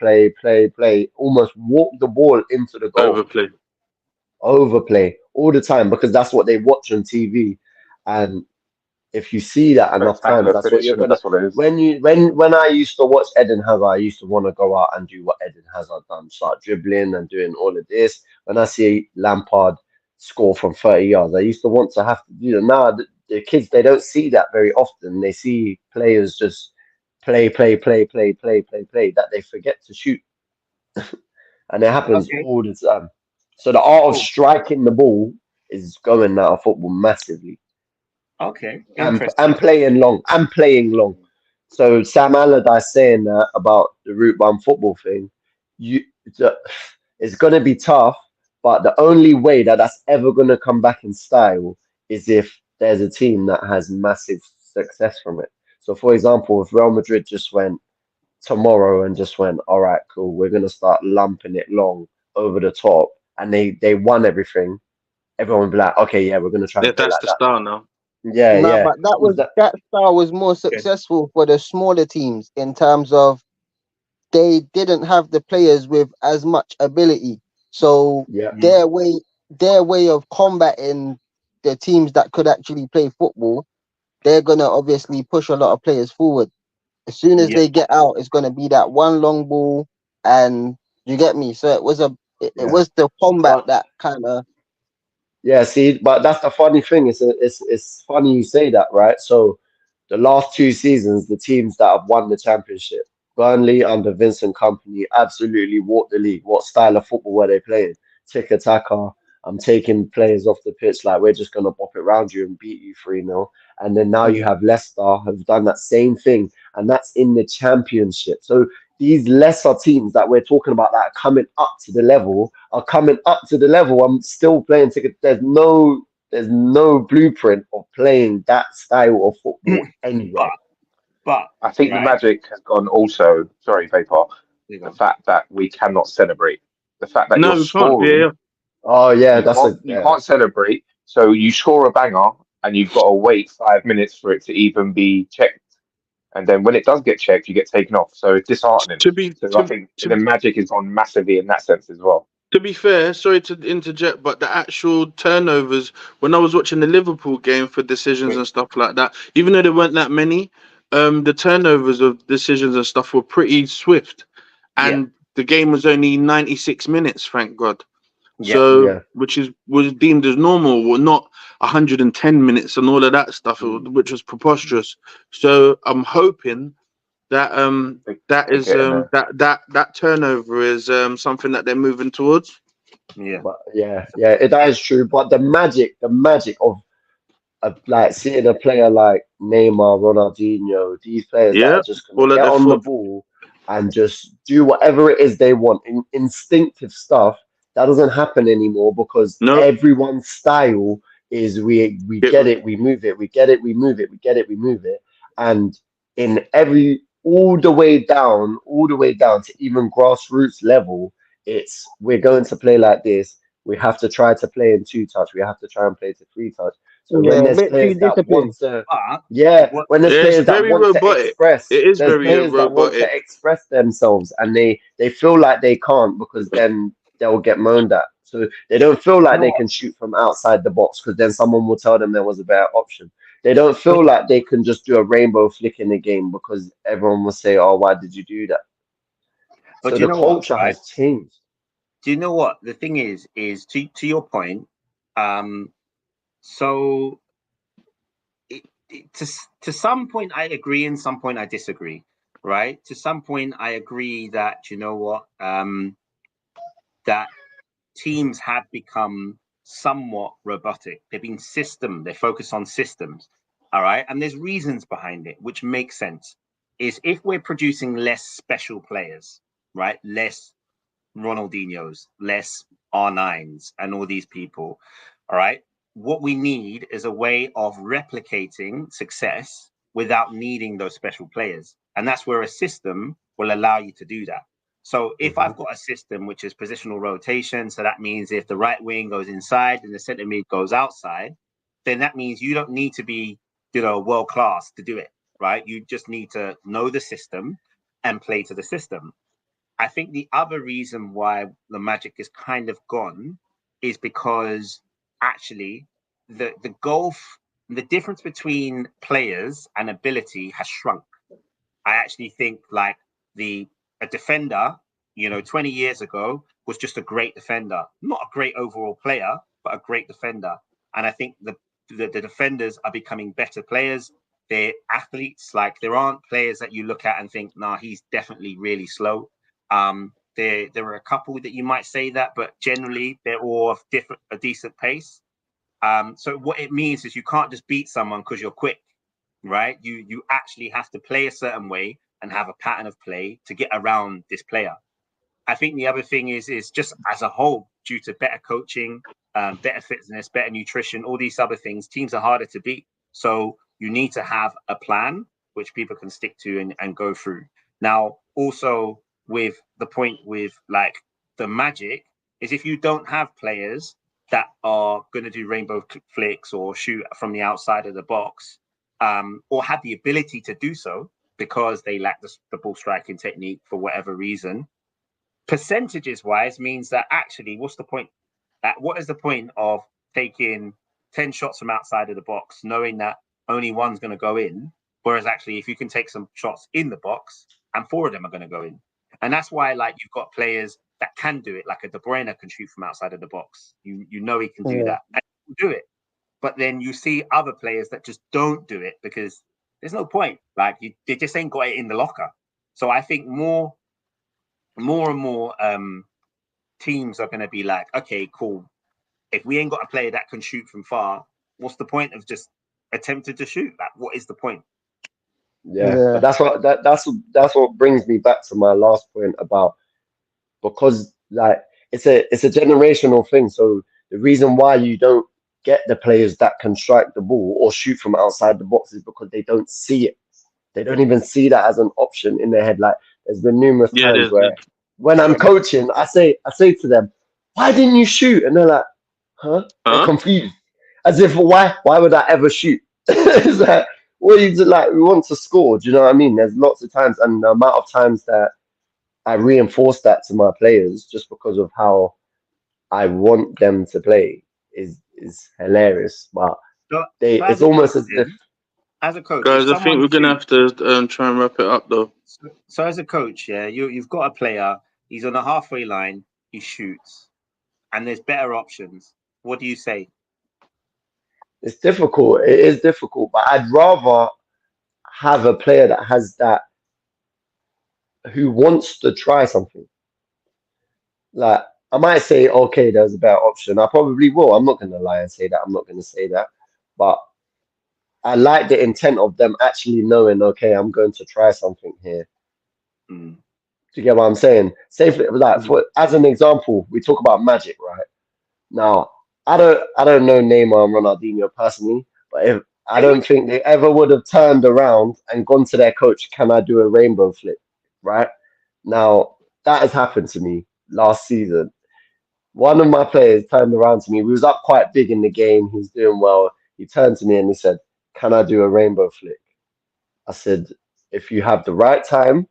almost walk the ball into the goal. Overplay all the time because that's what they watch on TV. And if you see that enough times, that's what you're gonna. When I used to watch Eden Hazard, I used to want to go out and do what Eden Hazard done, start dribbling and doing all of this. When I see Lampard score from 30 yards, I used to want to have to do that. Now the kids, they don't see that very often. They see players just play that they forget to shoot, and it happens all the time. So the art of striking the ball is going out of football massively. Okay. And playing long. So Sam Allardyce saying that about the Route 1 football thing, it's going to be tough, but the only way that that's ever going to come back in style is if there's a team that has massive success from it. So, for example, if Real Madrid just went tomorrow and just went, all right, cool, we're going to start lumping it long over the top, and they won everything, everyone would be like, okay, yeah, we're going to try. Yeah, that's the style now. Yeah. But that style was more successful for the smaller teams in terms of they didn't have the players with as much ability. So their way of combating the teams that could actually play football, they're gonna obviously push a lot of players forward. As soon as they get out, it's gonna be that one long ball, and you get me. So it was the combat that kind of Yeah, see, but that's the funny thing. It's funny you say that, right? So the last 2 seasons, the teams that have won the championship, Burnley under Vincent Company, absolutely walked the league. What style of football were they playing? Tiki taka. I'm taking players off the pitch like we're just gonna pop it round you and beat you 3-0. And then now you have Leicester have done that same thing, and that's in the championship. So these lesser teams that we're talking about that are coming up to the level are coming up to the level. I'm still playing ticket. There's no blueprint of playing that style of football anywhere. But I think the right, magic has gone also. Sorry, Vapor. there you The go. fact that we cannot celebrate, the fact that No, you're we can't. Yeah, scoring, yeah. Oh yeah, you can't celebrate. So you score a banger, and you've got to wait 5 minutes for it to even be checked. And then when it does get checked, you get taken off. So it's disheartening. To be So I to think to the magic has gone massively in that sense as well. To be fair, sorry to interject, but the actual turnovers, when I was watching the Liverpool game for decisions and stuff like that, even though there weren't that many, the turnovers of decisions and stuff were pretty swift. Yeah. And the game was only 96 minutes, thank God. Yeah. So, Yeah. which was deemed as normal, or not 110 minutes and all of that stuff, which was preposterous. So I'm hoping that that They're is getting there. that turnover is something that they're moving towards. Yeah. But that is true. But the magic of like seeing a player like Neymar, Ronaldinho, these players that Yeah, are just gonna all of get their on the foot. ball and just do whatever it is they want, instinctive stuff that doesn't happen anymore because No, everyone's style is we it, get it, we move it, we get it, we move it, we get it, we move it, and in every all the way down to even grassroots level, it's we're going to play like this. We have to try to play in 2 touch. We have to try and play to 3 touch. So when Yeah, a there's bit too players that want disciplined. to, But yeah, what when there's yeah, it's players that very want to robotic. express, It is there's very players that want to robotic. express themselves and they feel like they can't because then they'll get moaned at. So they don't feel you like know they what? can shoot from outside the box because then someone will tell them there was a better option. They don't feel like they can just do a rainbow flick in the game because everyone will say, "Oh, why did you do that?" But So you the know what, culture right? has changed. Do you know what the thing is to your point? Um, so to some point I agree, and some point I disagree. Right? To some point I agree that you know what that teams have become somewhat robotic. They've been they focus on systems. All right. And there's reasons behind it, which makes sense. Is if we're producing less special players, right? Less Ronaldinho's, less R9s, and all these people. All right. What we need is a way of replicating success without needing those special players. And that's where a system will allow you to do that. So if Mhm. I've got a system which is positional rotation, so that means if the right wing goes inside and the center mid goes outside, then that means you don't need to be, world class to do it, right? You just need to know the system and play to the system. I think the other reason why the magic is kind of gone is because actually the the difference between players and ability has shrunk. I actually think like a defender, 20 years ago was just a great defender, not a great overall player, but a great defender. And I think the defenders are becoming better players. They're athletes. Like there aren't players that you look at and think, nah, he's definitely really slow. There are a couple that you might say that, but generally they're all of a decent pace. So what it means is you can't just beat someone because you're quick, right? You actually have to play a certain way and have a pattern of play to get around this player. I think the other thing is just as a whole, due to better coaching, better fitness, better nutrition, all these other things, teams are harder to beat. So you need to have a plan which people can stick to and go through. Now, also with the point with like the magic is if you don't have players that are going to do rainbow flicks or shoot from the outside of the box, or have the ability to do so because they lack the ball striking technique for whatever reason, percentages wise means that actually what's the point? What is the point of taking 10 shots from outside of the box knowing that only one's going to go in, whereas actually if you can take some shots in the box and 4 of them are going to go in. And that's why like you've got players that can do it, like a De Bruyne can shoot from outside of the box. You know he can do Yeah. that. And people do it. But then you see other players that just don't do it because there's no point. Like they just ain't got it in the locker. So I think more and more teams are going to be like, okay, cool. If we ain't got a player that can shoot from far, what's the point of just attempting to shoot? Like, what is the point? Yeah. But that's what brings me back to my last point about, because like it's a generational thing. So the reason why you don't get the players that can strike the ball or shoot from outside the box is because they don't see it. They don't even see that as an option in their head. Like there's been numerous times where when I'm coaching, I say to them, "Why didn't you shoot?" And they're like, "Huh?" They're confused, as if why would I ever shoot? It's like, what you do, like, we want to score. Do you know what I mean? There's lots of times, and the amount of times that I reinforce that to my players just because of how I want them to play is hilarious. But it's almost as if, as a coach, guys, I think we're gonna have to try and wrap it up though. So as a coach, yeah, you've got a player. He's on the halfway line. He shoots, and there's better options. What do you say? it's difficult. It is difficult, but I'd rather have a player that has that, who wants to try something. Like I might say, okay, there's a better option. I probably will. I'm not going to lie and say that. I'm not going to say that. But I like the intent of them actually knowing, okay, I'm going to try something here. Mm. Do you get what I'm saying? Say, as an example, we talk about Magic, right? Now, I don't know Neymar and Ronaldinho personally, but I don't think they ever would have turned around and gone to their coach, "Can I do a rainbow flip?" Right? Now, that has happened to me last season. One of my players turned around to me. We was up quite big in the game. He was doing well. He turned to me and he said, "Can I do a rainbow flick?" I said, "If you have the right time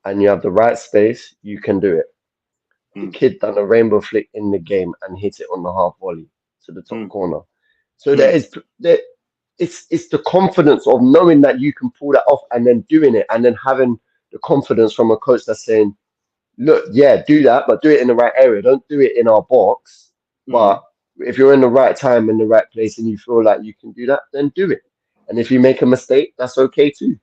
and you have the right space, you can do it." The kid done a rainbow flick in the game and hit it on the half volley to the top corner. So it's the confidence of knowing that you can pull that off and then doing it, and then having the confidence from a coach that's saying, "Look, yeah, do that, but do it in the right area. Don't do it in our box. But if you're in the right time, in the right place, and you feel like you can do that, then do it. And if you make a mistake, that's okay too."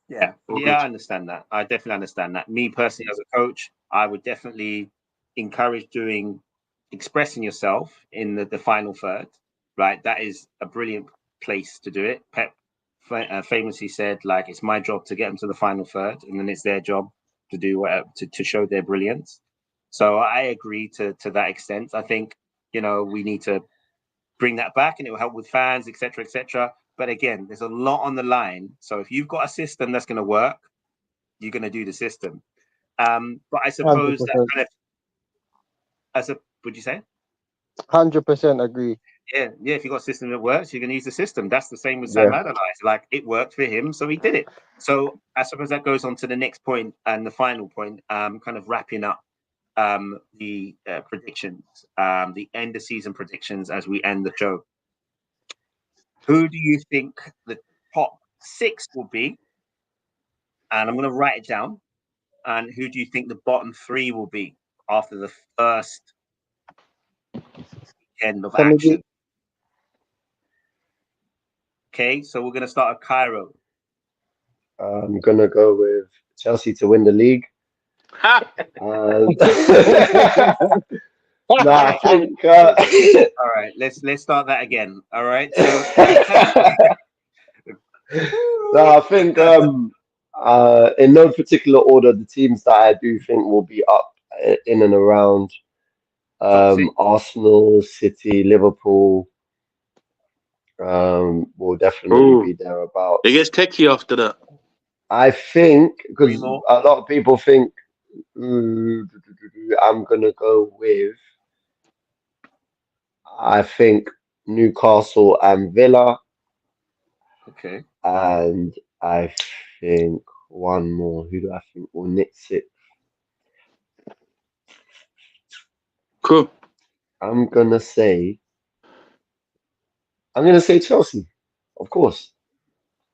Yeah, I understand that. I definitely understand that. Me personally, as a coach, I would definitely encourage expressing yourself in the final third, right? That is a brilliant place to do it. Pep famously said, like, it's my job to get them to the final third, and then it's their job to do whatever, to show their brilliance. So I agree to that extent. I think, we need to bring that back, and it will help with fans, etc., etc. But again, there's a lot on the line. So if you've got a system that's going to work, you're going to do the system. But I suppose 100%. That kind of, would you say? 100% agree. Yeah. If you've got a system that works, you're going to use the system. That's the same with Sam Allardyce. Like, it worked for him, so he did it. So I suppose that goes on to the next point and the final point, kind of wrapping up the predictions, the end of season predictions as we end the show. Who do you think the top 6 will be? And I'm going to write it down. And who do you think the bottom 3 will be after the first weekend of action? Okay, so we're going to start with Cairo. I'm going to go with Chelsea to win the league. No, I think. All right, let's start that again. All right. So... No, I think in no particular order, the teams that I do think will be up in and around Arsenal, City, Liverpool will definitely be thereabouts. It gets techie after that. I think, because a lot of people think I'm gonna go with, I think, Newcastle and Villa. Okay. And I think one more. Who do I think will nick it? Cool. I'm gonna say Chelsea, of course.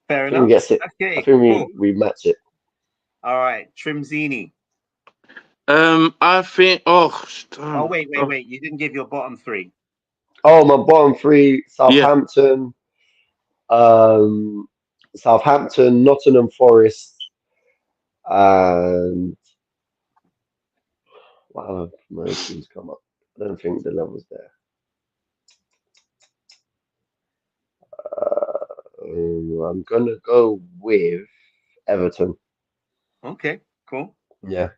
Fair I think enough. we get it. Okay, I think we match it. All right, Trimzini. I think. Wait. You didn't give your bottom 3. Oh, my bottom three: Southampton, Nottingham Forest, and wow, promotions come up. I don't think the level's there. I'm gonna go with Everton. Okay, cool. Yeah.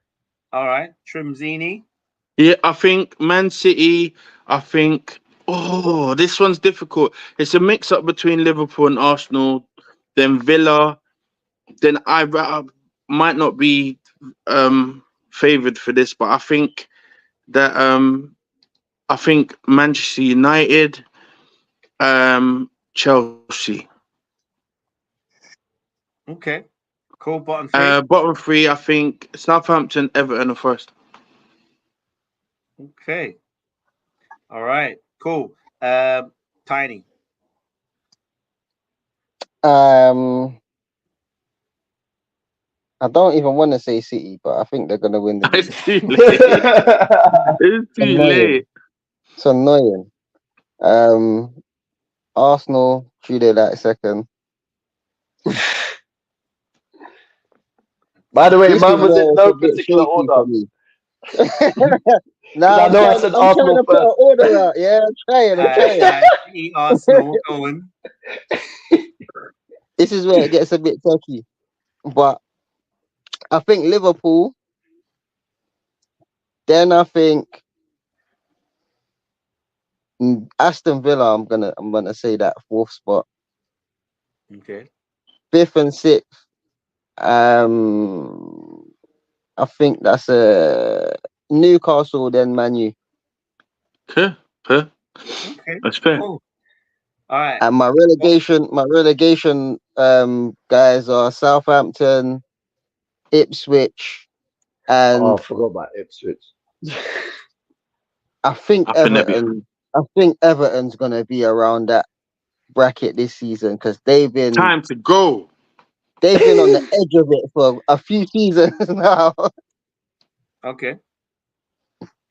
All right, Trimzini. Yeah, I think Man City. I think. Oh, this one's difficult. It's a mix-up between Liverpool and Arsenal, then Villa. Then I might not be favoured for this, but I think that Manchester United, Chelsea. Okay, cool. Bottom three. Bottom three, I think Southampton, Everton, and Forest. Okay. All right. Cool. Tiny. I don't even want to say City, but I think they're gonna win the league. It's too late. It's too late. It's annoying. Arsenal, treated like second. By the way, This mine is was where in it's no a bit particular shaky order. for me. Nah, I know I said I'm Arsenal trying to put an first. order out. Yeah, I'm trying. City, Arsenal, Owen. This is where it gets a bit tricky. But I think Liverpool. Then I think Aston Villa. I'm gonna say that fourth spot. Okay. Fifth and sixth. I think that's Newcastle, then Man U. Okay. Okay. That's fair. Cool. All right. And my relegation guys are Southampton, Ipswich, and Oh, I forgot about Ipswich. I think Everton. I think Everton's gonna be around that bracket this season because they've been Time to go. They've been on the edge of it for a few seasons now. Okay.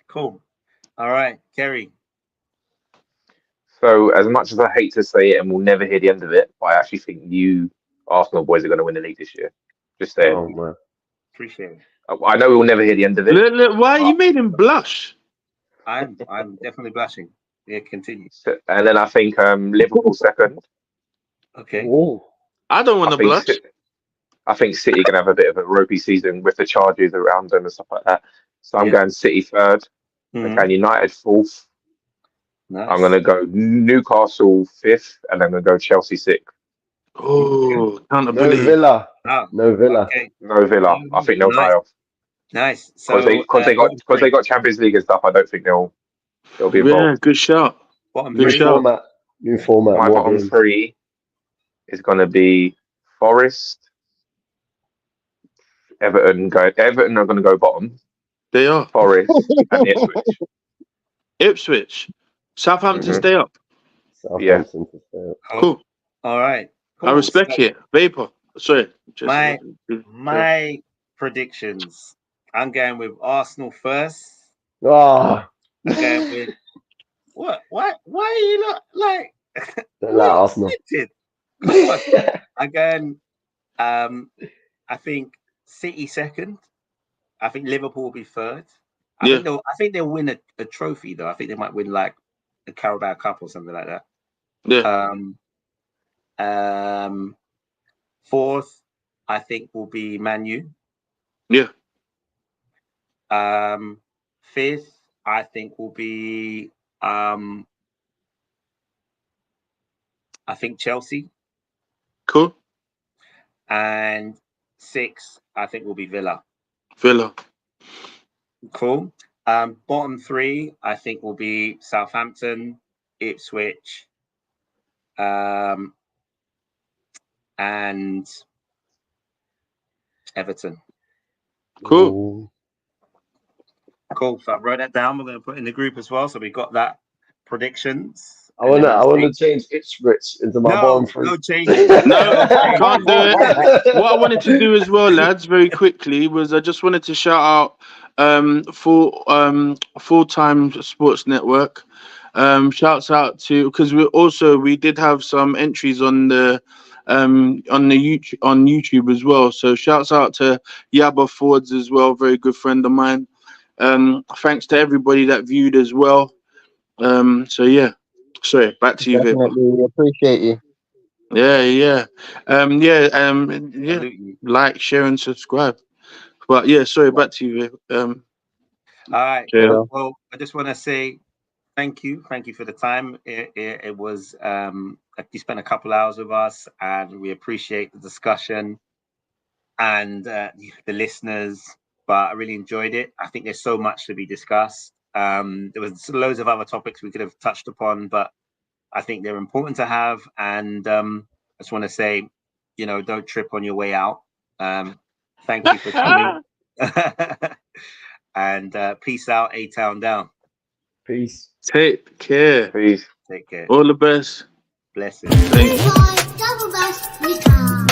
Cool. All right, Kerry. So, as much as I hate to say it and we'll never hear the end of it, I actually think you Arsenal boys are going to win the league this year. Just saying. Oh, man. Appreciate it. I know we will never hear the end of it. Look, why you made him blush? I'm definitely blushing. Yeah, continue. And then I think Liverpool second. Okay. Ooh. I don't want to blush. I think City are going to have a bit of a ropey season with the charges around them and stuff like that. So I'm going City third. I'm going United fourth. Nice. I'm going to go Newcastle fifth, and then I'm going to go Chelsea sixth. Oh, accountability. No Villa. Oh, No Villa. okay. No Villa. I think they'll tie off. Nice. So Because they got Champions League and stuff. I don't think they'll be involved. Yeah, good shot. Bottom Good three. shot. New format. My bottom games. three is going to be Forest, Everton are going to go bottom. They are. Forest and Ipswich. Ipswich. Southampton stay up. Southampton to stay up. Cool. All right. Cool. I respect it. Vapor. Sorry. My predictions. I'm going with Arsenal first. Oh, I'm going with what? Why are you not like? like Arsenal. I'm going. I think City second. I think Liverpool will be third. I think they'll win a trophy though. I think they might win like the Carabao Cup or something like that. Yeah. Fourth, I think will be Man U. Yeah. Fifth, I think will be I think Chelsea. Cool. And sixth, I think will be Villa. Cool. Bottom three, I think will be Southampton, Ipswich, and Everton. Cool. Cool. So I wrote that down. We're going to put it in the group as well. So we got that predictions. I wanna change Ipswich into my bottom three. No changes. No, can't do it. What I wanted to do as well, lads, very quickly, was I just wanted to shout out full-time sports network. Shouts out to, because we did have some entries on the YouTube as well. So shouts out to Yaba Fords as well, very good friend of mine. Thanks to everybody that viewed as well. So yeah, sorry, back to you, Vic. Definitely appreciate you. Yeah. Like, share, and subscribe. But yeah, sorry, back to you, Vic. All right. Yeah. Well, I just want to say thank you for the time. It was you spent a couple hours with us, and we appreciate the discussion and the listeners. But I really enjoyed it. I think there's so much to be discussed. There was loads of other topics we could have touched upon, but I think they're important to have. And I just want to say, don't trip on your way out. Thank you for coming. And peace out, A-Town down. Peace. Take care. Peace. Take care. All the best. Blessings. Thank you. Boy, double bass, guitar.